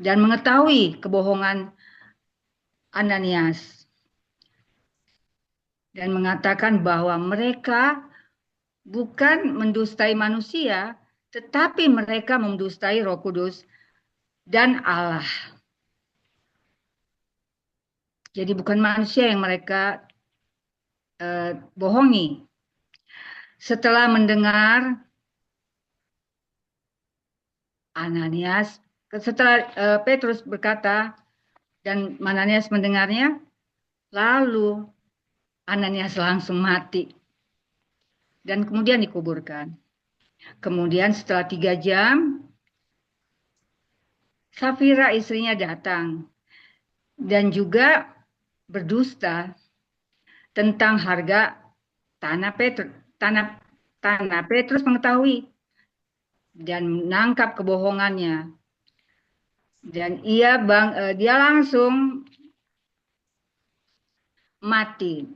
D: dan mengetahui kebohongan Ananias dan mengatakan bahwa mereka bukan mendustai manusia, tetapi mereka mendustai Roh Kudus dan Allah. Jadi bukan manusia yang mereka bohongi. Setelah mendengar Ananias, setelah Petrus berkata dan Ananias mendengarnya, lalu Ananias langsung mati dan kemudian dikuburkan. Kemudian setelah 3 jam, Safira istrinya datang dan juga berdusta tentang harga tanah Petrus. Tanah Petrus mengetahui dan menangkap kebohongannya. Dan dia langsung mati,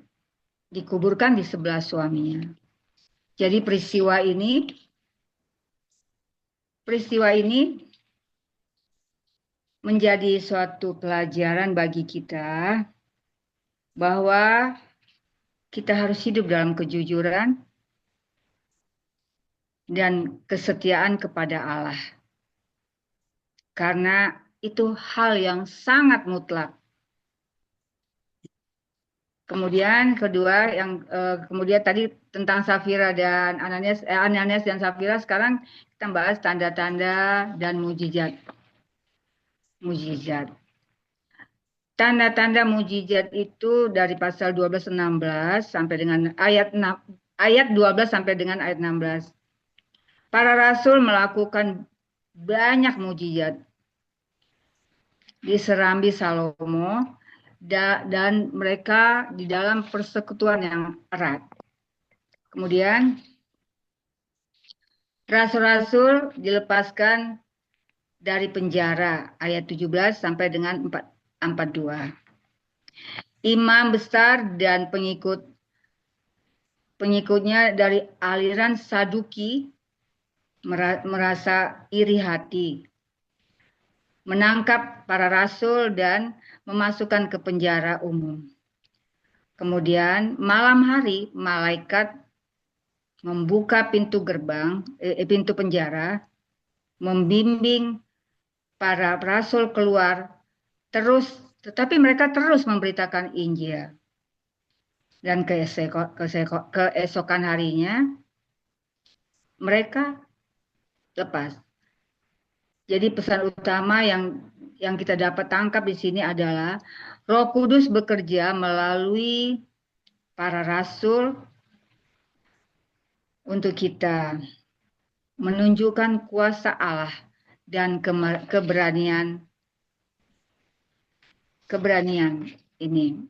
D: dikuburkan di sebelah suaminya. Jadi peristiwa ini menjadi suatu pelajaran bagi kita bahwa kita harus hidup dalam kejujuran dan kesetiaan kepada Allah. Karena itu hal yang sangat mutlak. Kemudian kedua kemudian tadi tentang Safira dan Ananias dan Safira, sekarang kita bahas tanda-tanda dan mujizat. Tanda-tanda mujizat itu dari pasal 12-16 sampai dengan ayat 12 sampai dengan ayat 16. Para rasul melakukan banyak mujizat di serambi Salomo dan mereka di dalam persekutuan yang erat. Kemudian rasul-rasul dilepaskan dari penjara ayat 17 sampai dengan 42. Imam besar dan pengikutnya dari aliran Saduki merasa iri hati, menangkap para rasul dan memasukkan ke penjara umum. Kemudian malam hari malaikat membuka pintu penjara, membimbing para rasul keluar tetapi mereka terus memberitakan Injil. Dan keesokan harinya mereka lepas. Jadi pesan utama yang kita dapat tangkap di sini adalah Roh Kudus bekerja melalui para rasul untuk kita menunjukkan kuasa Allah dan keberanian ini.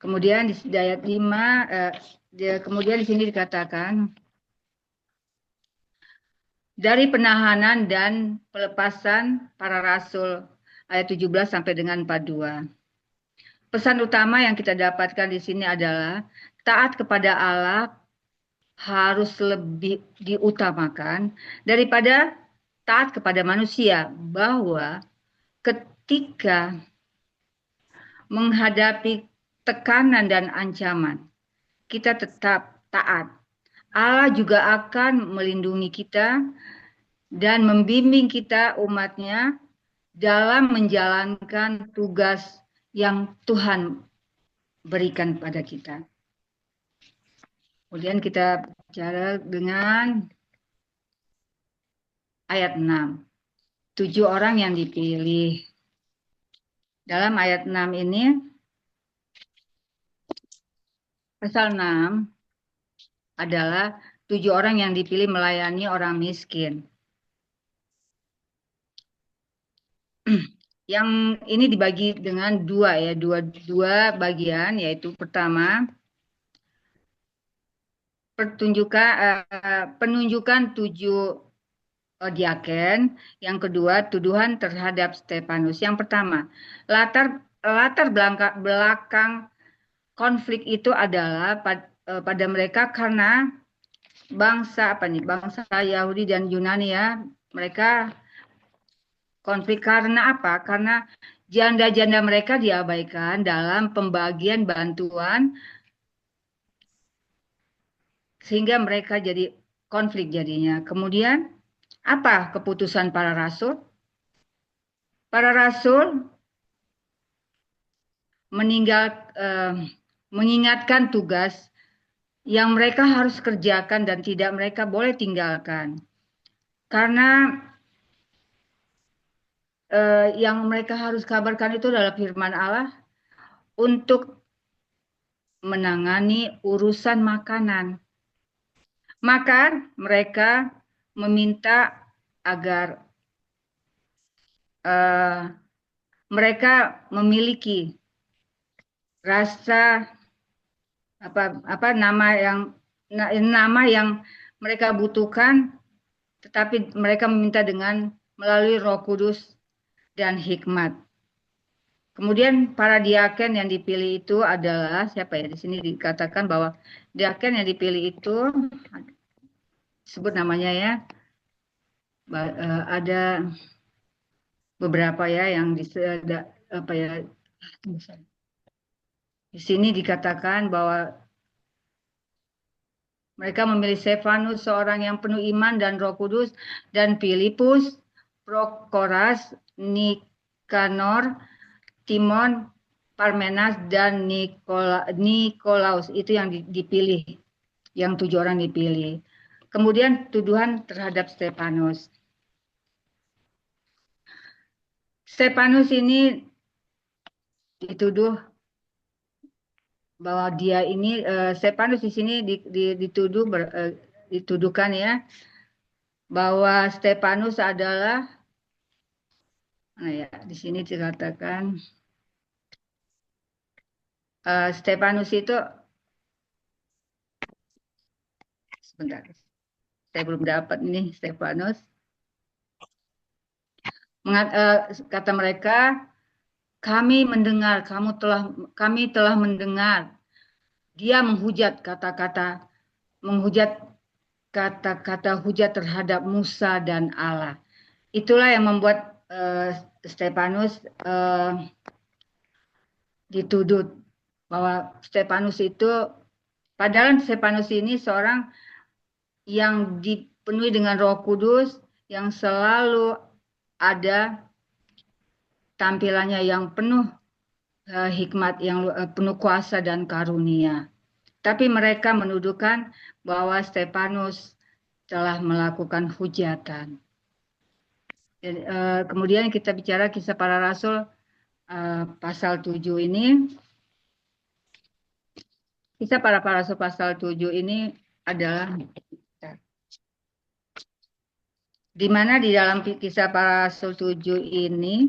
D: Kemudian di ayat 5, kemudian di sini dikatakan dari penahanan dan pelepasan para rasul ayat 17 sampai dengan 42. Pesan utama yang kita dapatkan di sini adalah taat kepada Allah harus lebih diutamakan daripada taat kepada manusia, bahwa ketika menghadapi tekanan dan ancaman, kita tetap taat. Allah juga akan melindungi kita dan membimbing kita umatnya dalam menjalankan tugas yang Tuhan berikan pada kita. Kemudian kita bicara dengan ayat 6. 7 orang yang dipilih. Dalam ayat 6 ini, pasal 6 adalah 7 orang yang dipilih melayani orang miskin. Yang ini dibagi dengan dua bagian, yaitu pertama penunjukan 7 diaken, yang kedua tuduhan terhadap Stefanus. Yang pertama, latar belakang konflik itu adalah pada mereka karena bangsa Yahudi dan Yunani ya, mereka konflik karena apa? Karena janda-janda mereka diabaikan dalam pembagian bantuan sehingga mereka jadi konflik jadinya. Kemudian apa keputusan para rasul? Para rasul mengingatkan tugas yang mereka harus kerjakan dan tidak mereka boleh tinggalkan. Karena yang mereka harus kabarkan itu adalah firman Allah untuk menangani urusan makanan. Maka mereka meminta agar mereka memiliki rasa nama yang mereka butuhkan, tetapi mereka meminta dengan melalui Roh Kudus dan hikmat. Kemudian para diaken yang dipilih itu adalah siapa ya? Di sini dikatakan bahwa diaken yang dipilih itu sebut namanya ya. Ada beberapa ya yang di sini dikatakan bahwa mereka memilih Stefanus, seorang yang penuh iman dan Roh Kudus, dan Filipus, Prokoras, Nikanor, Timon, Parmenas, dan Nikolaus. Itu yang dipilih, yang 7 orang dipilih. Kemudian tuduhan terhadap Stefanus. Stefanus ini dituduh bahwa dia ini Stefanus di sini dituduhkan ya bahwa Stefanus adalah di sini dikatakan Stefanus itu sebentar, saya belum dapat nih Stefanus. Kata mereka, kami telah mendengar dia menghujat kata-kata hujat terhadap Musa dan Allah. Itulah yang membuat Stefanus dituduh bahwa Stefanus itu, padahal Stefanus ini seorang yang dipenuhi dengan Roh Kudus, yang selalu ada tampilannya yang penuh hikmat, yang penuh kuasa dan karunia. Tapi mereka menuduhkan bahwa Stefanus telah melakukan hujatan. Kemudian kita bicara Kisah Para Rasul pasal 7 ini. Kisah Para Rasul pasal 7 ini adalah di mana di dalam Kisah Para Rasul 7 ini,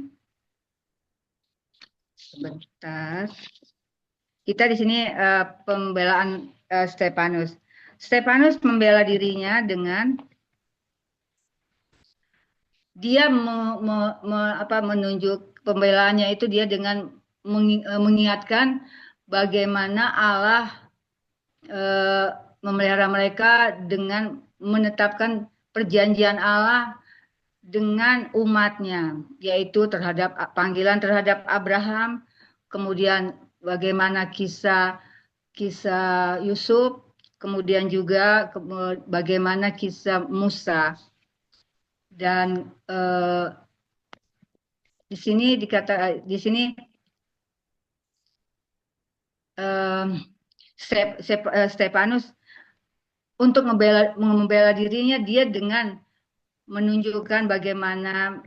D: sebentar, kita di sini pembelaan Stefanus. Stefanus membela dirinya dengan dia menunjuk pembelaannya itu dia dengan mengingatkan bagaimana Allah memelihara mereka dengan menetapkan perjanjian Allah dengan umatnya, yaitu panggilan terhadap Abraham, kemudian bagaimana kisah Yusuf, kemudian juga bagaimana kisah Musa. Dan Di sini di sini Stefanus untuk membela dirinya, dia dengan menunjukkan bagaimana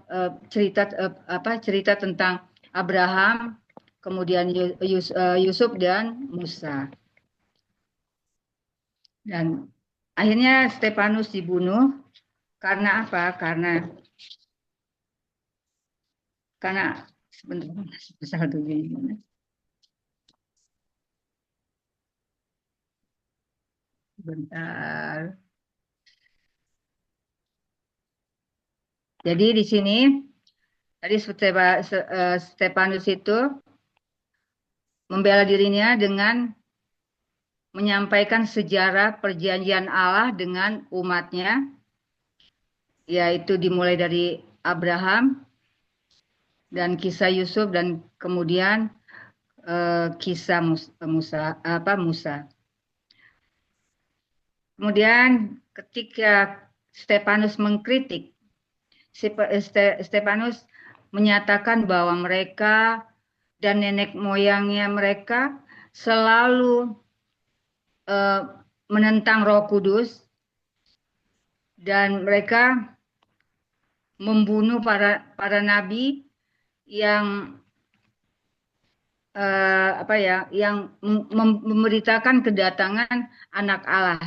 D: cerita tentang Abraham, kemudian Yusuf dan Musa. Dan akhirnya Stefanus dibunuh karena apa? Karena sebentar dulu. Bentar. Jadi di sini tadi Stefanus itu membela dirinya dengan menyampaikan sejarah perjanjian Allah dengan umatnya, yaitu dimulai dari Abraham dan kisah Yusuf dan kemudian kisah Musa. Kemudian ketika Stefanus mengkritik, Stefanus menyatakan bahwa mereka dan nenek moyangnya mereka selalu menentang Roh Kudus dan mereka membunuh para nabi yang yang memberitakan kedatangan anak Allah.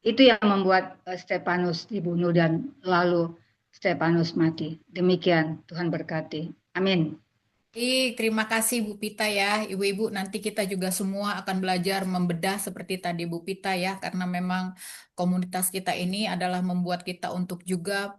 D: Itu yang membuat Stefanus dibunuh dan lalu Stefanus mati. Demikian, Tuhan berkati. Amin.
A: Terima kasih Bu Pita ya. Ibu-ibu, nanti kita juga semua akan belajar membedah seperti tadi Bu Pita ya, karena memang komunitas kita ini adalah membuat kita untuk juga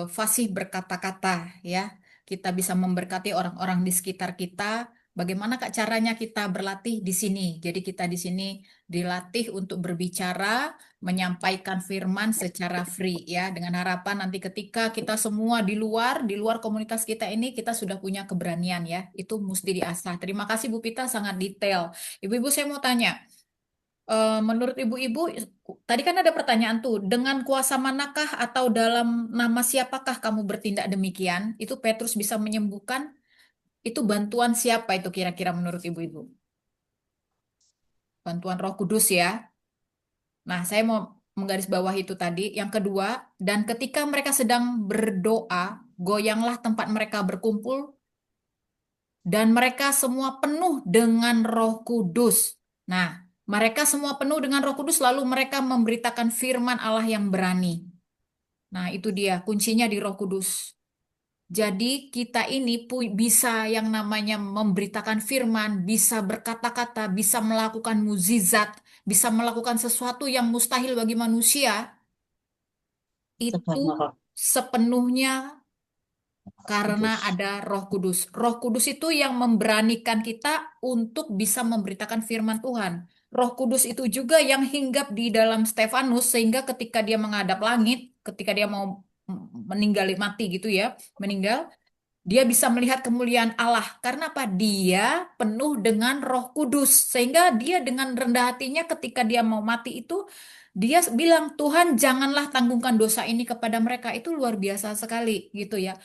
A: fasih berkata-kata ya. Kita bisa memberkati orang-orang di sekitar kita. Bagaimana Kak caranya kita berlatih di sini? Jadi kita di sini dilatih untuk berbicara, menyampaikan firman secara free ya, dengan harapan nanti ketika kita semua di luar komunitas kita ini kita sudah punya keberanian ya, itu mesti diasah. Terima kasih Bu Pita, sangat detail. Ibu-ibu, saya mau tanya, menurut ibu-ibu tadi kan ada pertanyaan tuh, dengan kuasa manakah atau dalam nama siapakah kamu bertindak demikian? Itu Petrus bisa menyembuhkan, itu bantuan siapa itu kira-kira menurut ibu-ibu? Bantuan Roh Kudus ya. Nah, saya mau menggarisbawahi itu tadi. Yang kedua, dan ketika mereka sedang berdoa, goyanglah tempat mereka berkumpul, dan mereka semua penuh dengan Roh Kudus. Nah, mereka semua penuh dengan Roh Kudus, lalu mereka memberitakan firman Allah yang berani. Nah, itu dia kuncinya di Roh Kudus. Jadi kita ini bisa yang namanya memberitakan firman, bisa berkata-kata, bisa melakukan mukjizat, bisa melakukan sesuatu yang mustahil bagi manusia, itu sepenuhnya karena ada Roh Kudus. Roh Kudus itu yang memberanikan kita untuk bisa memberitakan firman Tuhan. Roh Kudus itu juga yang hinggap di dalam Stefanus sehingga ketika dia menghadap langit, ketika dia mau meninggal mati gitu ya, meninggal, dia bisa melihat kemuliaan Allah. Karena apa? Dia penuh dengan Roh Kudus. Sehingga dia dengan rendah hatinya ketika dia mau mati itu, dia bilang, Tuhan janganlah tanggungan dosa ini kepada mereka. Itu luar biasa sekali gitu ya.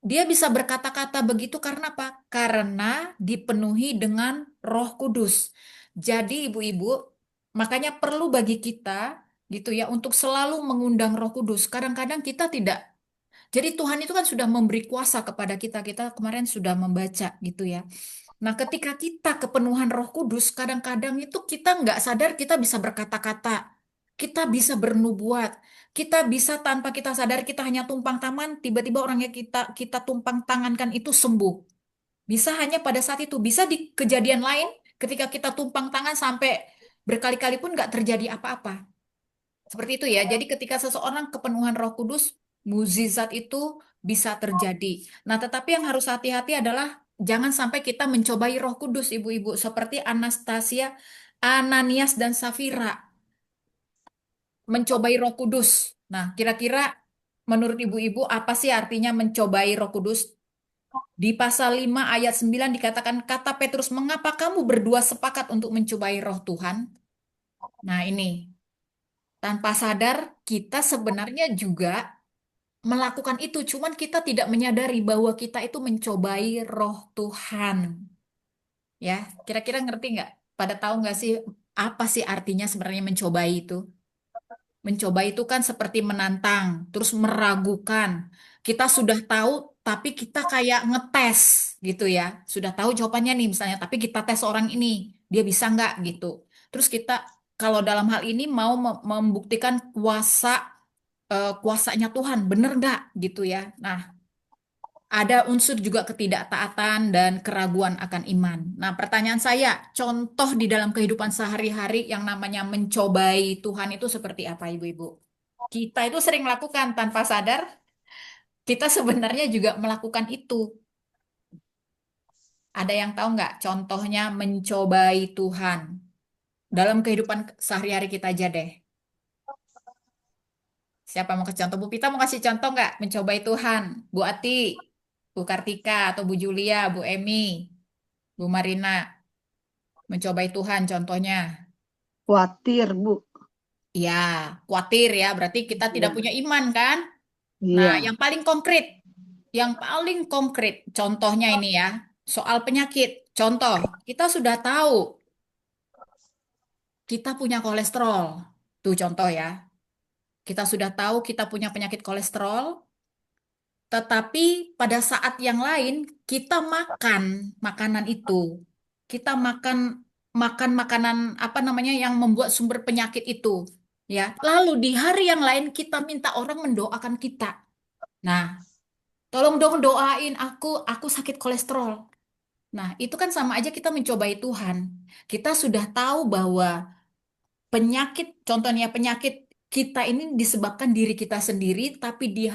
A: Dia bisa berkata-kata begitu karena apa? Karena dipenuhi dengan Roh Kudus. Jadi ibu-ibu, makanya perlu bagi kita gitu ya untuk selalu mengundang Roh Kudus. Kadang-kadang kita tidak, jadi Tuhan itu kan sudah memberi kuasa kepada kita. Kita kemarin sudah membaca gitu ya. Nah, ketika kita kepenuhan Roh Kudus, kadang-kadang itu kita nggak sadar kita bisa berkata-kata. Kita bisa bernubuat. Kita bisa tanpa kita sadar kita hanya tumpang tangan, tiba-tiba orang yang kita tumpang tangankan itu sembuh. Bisa hanya pada saat itu. Bisa di kejadian lain ketika kita tumpang tangan sampai berkali-kali pun nggak terjadi apa-apa. Seperti itu ya. Jadi ketika seseorang kepenuhan Roh Kudus, mukjizat itu bisa terjadi. Nah, tetapi yang harus hati-hati adalah jangan sampai kita mencobai Roh Kudus, ibu-ibu, seperti Anastasia, Ananias dan Safira mencobai Roh Kudus. Nah, kira-kira menurut ibu-ibu apa sih artinya mencobai Roh Kudus? Di pasal 5 ayat 9 dikatakan, kata Petrus, "Mengapa kamu berdua sepakat untuk mencobai Roh Tuhan?" Nah, ini tanpa sadar kita sebenarnya juga melakukan itu, cuman kita tidak menyadari bahwa kita itu mencobai roh Tuhan. Ya, kira-kira ngerti nggak? Pada tahu nggak sih apa sih artinya sebenarnya mencobai itu? Mencoba itu kan seperti menantang, terus meragukan. Kita sudah tahu, tapi kita kayak ngetes gitu ya. Sudah tahu jawabannya nih misalnya, tapi kita tes orang ini, dia bisa nggak gitu. Terus kita kalau dalam hal ini mau membuktikan kuasanya Tuhan, bener nggak gitu ya. Nah, ada unsur juga ketidaktaatan dan keraguan akan iman. Nah, pertanyaan saya, contoh di dalam kehidupan sehari-hari yang namanya mencobai Tuhan itu seperti apa, Ibu-ibu? Kita itu sering melakukan tanpa sadar, kita sebenarnya juga melakukan itu. Ada yang tahu nggak contohnya mencobai Tuhan dalam kehidupan sehari-hari kita aja deh. Siapa mau ke contoh? Bu Pita mau kasih contoh nggak mencobai Tuhan? Bu Ati, Bu Kartika, atau Bu Julia, Bu Emi, Bu Marina, mencobai Tuhan contohnya.
E: Khawatir, Bu.
A: Ya, khawatir ya, berarti kita tidak
E: Iya.
A: punya iman kan? Nah,
E: Iya.
A: yang paling konkret, contohnya ini ya, soal penyakit. Contoh, kita sudah tahu kita punya kolesterol. Tuh contoh ya. Kita sudah tahu kita punya penyakit kolesterol, tetapi pada saat yang lain kita makan makanan itu. Kita makan makan makanan apa namanya yang membuat sumber penyakit itu, ya. Lalu di hari yang lain kita minta orang mendoakan kita. Nah, tolong dong doain aku sakit kolesterol. Nah, itu kan sama aja kita mencobai Tuhan. Kita sudah tahu bahwa penyakit, contohnya penyakit kita ini disebabkan diri kita sendiri, tapi di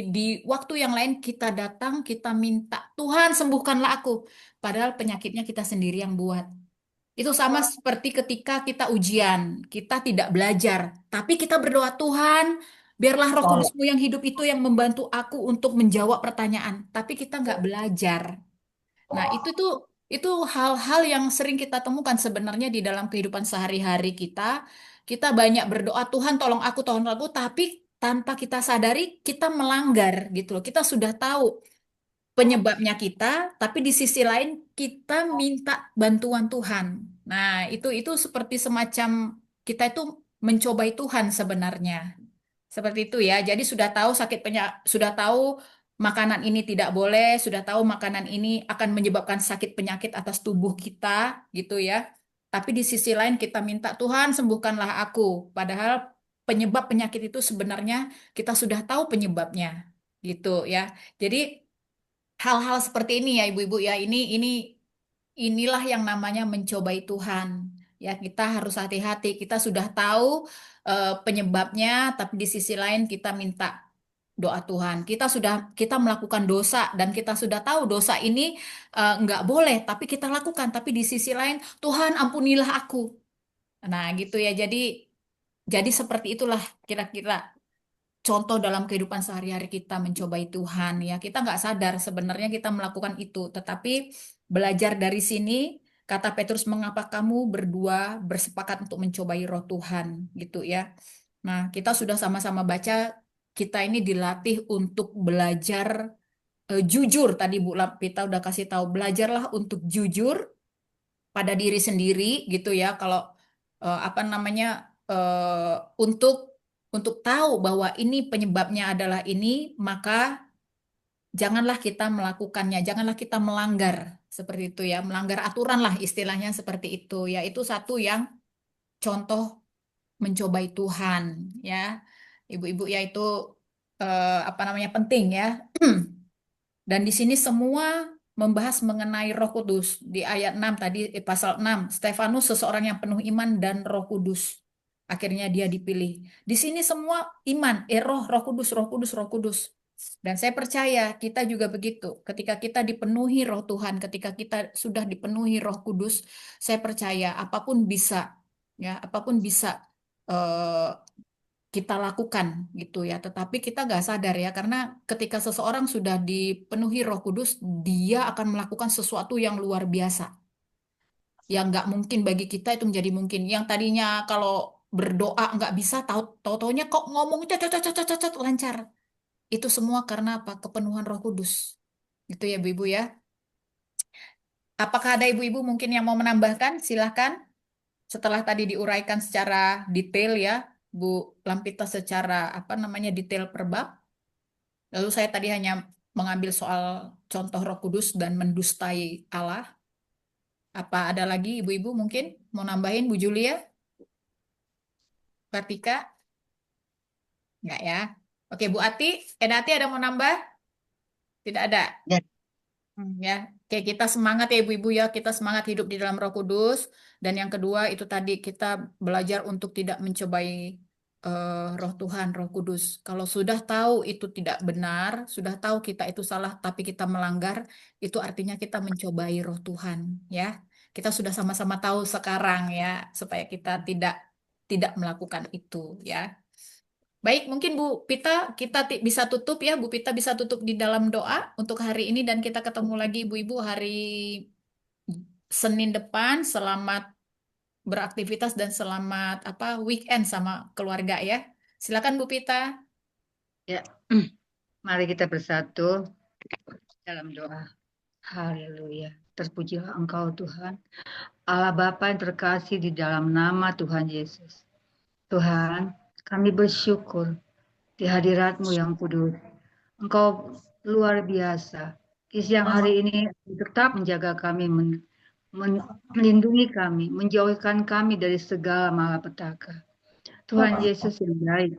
A: di waktu yang lain kita datang, kita minta, Tuhan sembuhkanlah aku. Padahal penyakitnya kita sendiri yang buat. Itu sama seperti ketika kita ujian, kita tidak belajar, tapi kita berdoa, Tuhan, biarlah Roh Kudusmu yang hidup itu yang membantu aku untuk menjawab pertanyaan. Tapi kita nggak belajar. Nah, itu hal-hal yang sering kita temukan sebenarnya di dalam kehidupan sehari-hari kita. Kita banyak berdoa, Tuhan tolong aku, tapi tanpa kita sadari kita melanggar gitu loh. Kita sudah tahu penyebabnya kita, tapi di sisi lain kita minta bantuan Tuhan. Nah, itu seperti semacam kita itu mencobai Tuhan sebenarnya. Seperti itu ya. Jadi sudah tahu makanan ini tidak boleh, sudah tahu makanan ini akan menyebabkan sakit penyakit atas tubuh kita gitu ya. Tapi di sisi lain kita minta Tuhan sembuhkanlah aku. Padahal penyebab penyakit itu sebenarnya kita sudah tahu penyebabnya gitu ya. Jadi hal-hal seperti ini ya ibu-ibu ya. Inilah yang namanya mencobai Tuhan. Ya, kita harus hati-hati. Kita sudah tahu penyebabnya, tapi di sisi lain kita minta doa Tuhan. Kita melakukan dosa dan kita sudah tahu dosa ini nggak boleh, tapi kita lakukan. Tapi di sisi lain, Tuhan ampunilah aku. Nah, gitu ya. Jadi seperti itulah kira-kira contoh dalam kehidupan sehari-hari kita mencobai Tuhan ya. Kita nggak sadar sebenarnya kita melakukan itu, tetapi belajar dari sini kata Petrus, mengapa kamu berdua bersepakat untuk mencobai roh Tuhan gitu ya. Nah, kita sudah sama-sama baca, kita ini dilatih untuk belajar jujur. Tadi Bu Lapita udah kasih tahu, belajarlah untuk jujur pada diri sendiri gitu ya. Kalau apa namanya untuk tahu bahwa ini penyebabnya adalah ini, maka janganlah kita melakukannya, janganlah kita melanggar seperti itu ya, melanggar aturan lah istilahnya seperti itu ya. Itu satu yang contoh mencobai Tuhan ya. Ibu-ibu ya itu apa namanya penting ya. Dan di sini semua membahas mengenai Roh Kudus. Di ayat 6 tadi, pasal 6, Stefanus seseorang yang penuh iman dan Roh Kudus. Akhirnya dia dipilih. Di sini semua iman, Roh Kudus, Roh Kudus, Roh Kudus. Dan saya percaya kita juga begitu. Ketika kita dipenuhi Roh Tuhan, ketika kita sudah dipenuhi Roh Kudus, saya percaya apapun bisa, ya, apapun bisa eh, kita lakukan gitu ya. Tetapi kita nggak sadar ya, karena ketika seseorang sudah dipenuhi Roh Kudus, dia akan melakukan sesuatu yang luar biasa. Yang nggak mungkin bagi kita itu menjadi mungkin. Yang tadinya kalau berdoa nggak bisa, tahu-taunya kok ngomong lancar. Itu semua karena apa? Kepenuhan Roh Kudus. Gitu ya, Bu Ibu ya. Apakah ada ibu-ibu mungkin yang mau menambahkan? Silahkan. Setelah tadi diuraikan secara detail ya, Bu Lampita secara apa namanya detail per bab. Lalu saya tadi hanya mengambil soal contoh Roh Kudus dan mendustai Allah. Apa ada lagi ibu-ibu mungkin mau nambahin Bu Julia, Kartika? Enggak ya. Oke, Bu Ati, Ati ada mau nambah? Tidak ada.
F: Ya.
A: Ya, kayak kita semangat ya ibu-ibu ya, kita semangat hidup di dalam Roh Kudus. Dan yang kedua itu tadi kita belajar untuk tidak mencobai Roh Tuhan, Roh Kudus. Kalau sudah tahu itu tidak benar, sudah tahu kita itu salah, tapi kita melanggar, itu artinya kita mencobai Roh Tuhan, ya. Kita sudah sama-sama tahu sekarang ya, supaya kita tidak melakukan itu, ya. Baik, mungkin Bu Pita kita bisa tutup ya. Bu Pita bisa tutup di dalam doa untuk hari ini dan kita ketemu lagi Ibu-ibu hari Senin depan. Selamat beraktivitas dan selamat apa weekend sama keluarga ya. Silakan Bu Pita.
D: Ya, mari kita bersatu dalam doa. Haleluya. Terpujilah Engkau Tuhan, Allah Bapa yang terkasih di dalam nama Tuhan Yesus. Tuhan, kami bersyukur di hadirat-Mu yang kudus. Engkau luar biasa. Di siang hari ini tetap menjaga kami, melindungi kami, menjauhkan kami dari segala malapetaka. Tuhan Yesus yang baik.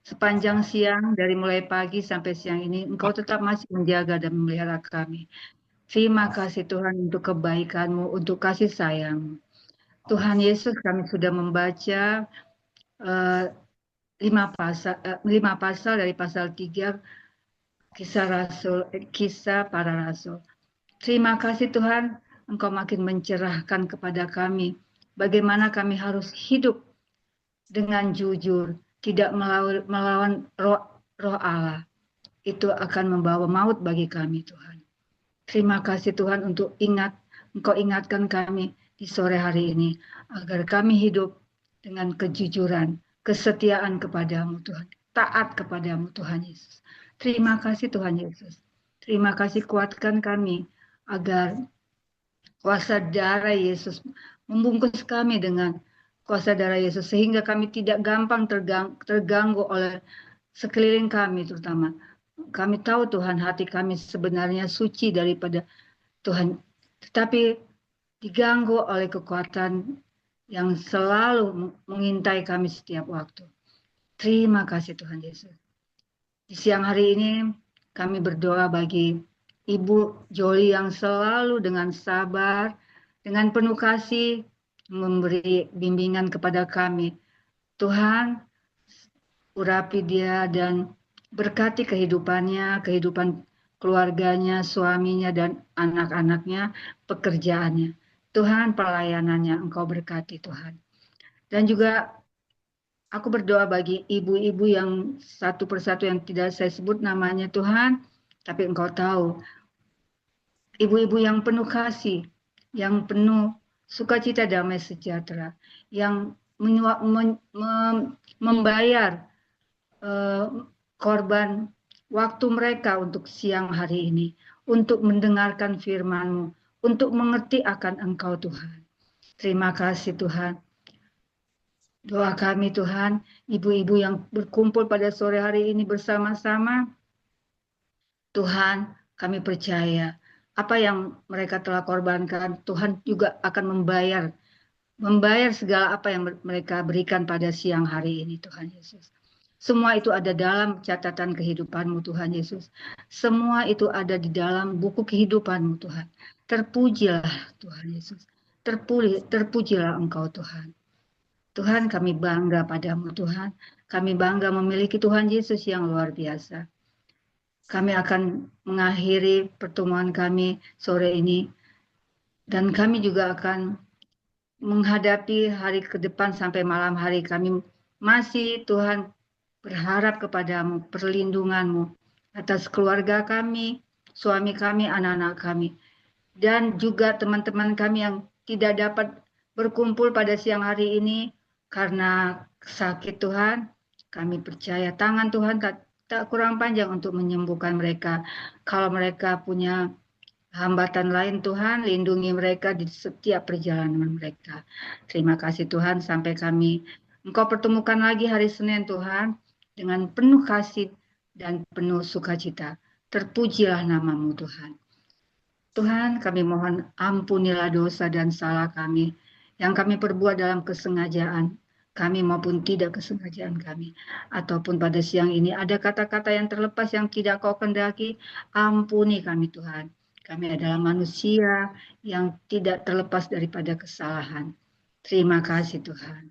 D: Sepanjang siang, dari mulai pagi sampai siang ini, Engkau tetap masih menjaga dan memelihara kami. Terima kasih Tuhan untuk kebaikan-Mu, untuk kasih sayang. Tuhan Yesus, kami sudah membaca 5 pasal dari pasal 3 kisah para rasul. Terima kasih Tuhan, Engkau makin mencerahkan kepada kami bagaimana kami harus hidup dengan jujur, tidak melawan roh Allah. Itu akan membawa maut bagi kami Tuhan. Terima kasih Tuhan untuk Engkau ingatkan kami di sore hari ini agar kami hidup dengan kejujuran, kesetiaan kepadamu Tuhan, taat kepadamu Tuhan Yesus. Terima kasih Tuhan Yesus. Terima kasih kuatkan kami agar kuasa darah Yesus membungkus kami dengan kuasa darah Yesus sehingga kami tidak gampang terganggu oleh sekeliling kami terutama. Kami tahu Tuhan hati kami sebenarnya suci daripada Tuhan, tetapi diganggu oleh kekuatan yang selalu mengintai kami setiap waktu. Terima kasih Tuhan Yesus. Di siang hari ini kami berdoa bagi Ibu Joli yang selalu dengan sabar, dengan penuh kasih memberi bimbingan kepada kami. Tuhan, urapi dia dan berkati kehidupannya, kehidupan keluarganya, suaminya, dan anak-anaknya, pekerjaannya. Tuhan, pelayanannya Engkau berkati Tuhan. Dan juga aku berdoa bagi ibu-ibu yang satu persatu yang tidak saya sebut namanya Tuhan, tapi Engkau tahu. Ibu-ibu yang penuh kasih, yang penuh sukacita damai sejahtera, yang membayar korban waktu mereka untuk siang hari ini, untuk mendengarkan firman-Mu, untuk mengerti akan Engkau Tuhan. Terima kasih Tuhan. Doa kami Tuhan, ibu-ibu yang berkumpul pada sore hari ini bersama-sama, Tuhan kami percaya apa yang mereka telah korbankan, Tuhan juga akan membayar segala apa yang mereka berikan pada siang hari ini Tuhan Yesus. Semua itu ada dalam catatan kehidupan-Mu Tuhan Yesus. Semua itu ada di dalam buku kehidupan-Mu Tuhan. Terpujilah Tuhan Yesus. Terpujilah Engkau Tuhan. Tuhan kami bangga padamu Tuhan. Kami bangga memiliki Tuhan Yesus yang luar biasa. Kami akan mengakhiri pertemuan kami sore ini. Dan kami juga akan menghadapi hari ke depan sampai malam hari. Kami masih Tuhan berharap kepadamu, perlindungan-Mu atas keluarga kami, suami kami, anak-anak kami. Dan juga teman-teman kami yang tidak dapat berkumpul pada siang hari ini karena sakit Tuhan. Kami percaya tangan Tuhan tak kurang panjang untuk menyembuhkan mereka. Kalau mereka punya hambatan lain, Tuhan, lindungi mereka di setiap perjalanan mereka. Terima kasih Tuhan, sampai kami Engkau pertemukan lagi hari Senin, Tuhan, dengan penuh kasih dan penuh sukacita. Terpujilah namamu, Tuhan. Tuhan, kami mohon ampunilah dosa dan salah kami yang kami perbuat dalam kesengajaan kami maupun tidak kesengajaan kami. Ataupun pada siang ini ada kata-kata yang terlepas yang tidak Kau kendaki, ampuni kami Tuhan. Kami adalah manusia yang tidak terlepas daripada kesalahan. Terima kasih Tuhan.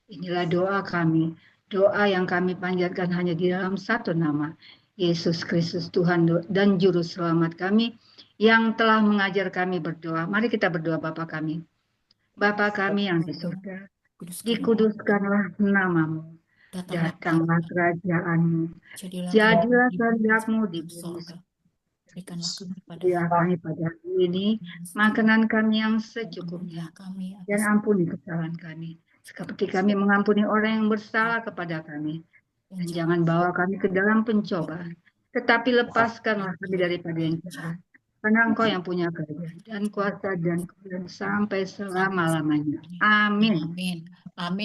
D: Inilah doa kami, doa yang kami panjatkan hanya di dalam satu nama, Yesus Kristus Tuhan dan Juru Selamat kami, yang telah mengajar kami berdoa. Mari kita berdoa Bapa kami. Bapa kami yang di surga, dikuduskanlah namamu, datanglah kerajaanmu, jadilah kehendak-Mu di bumi. Berikanlah kami pada hari ini makanan kami yang secukupnya, dan ampuni kesalahan kami, seperti kami mengampuni orang yang bersalah kepada kami. Dan jangan bawa kami ke dalam pencobaan, tetapi lepaskanlah kami daripada yang jahat. Karena Engkau yang punya kerajaan dan kuasa dan kemuliaan sampai selama-lamanya. Amin.
A: Amin. Amin.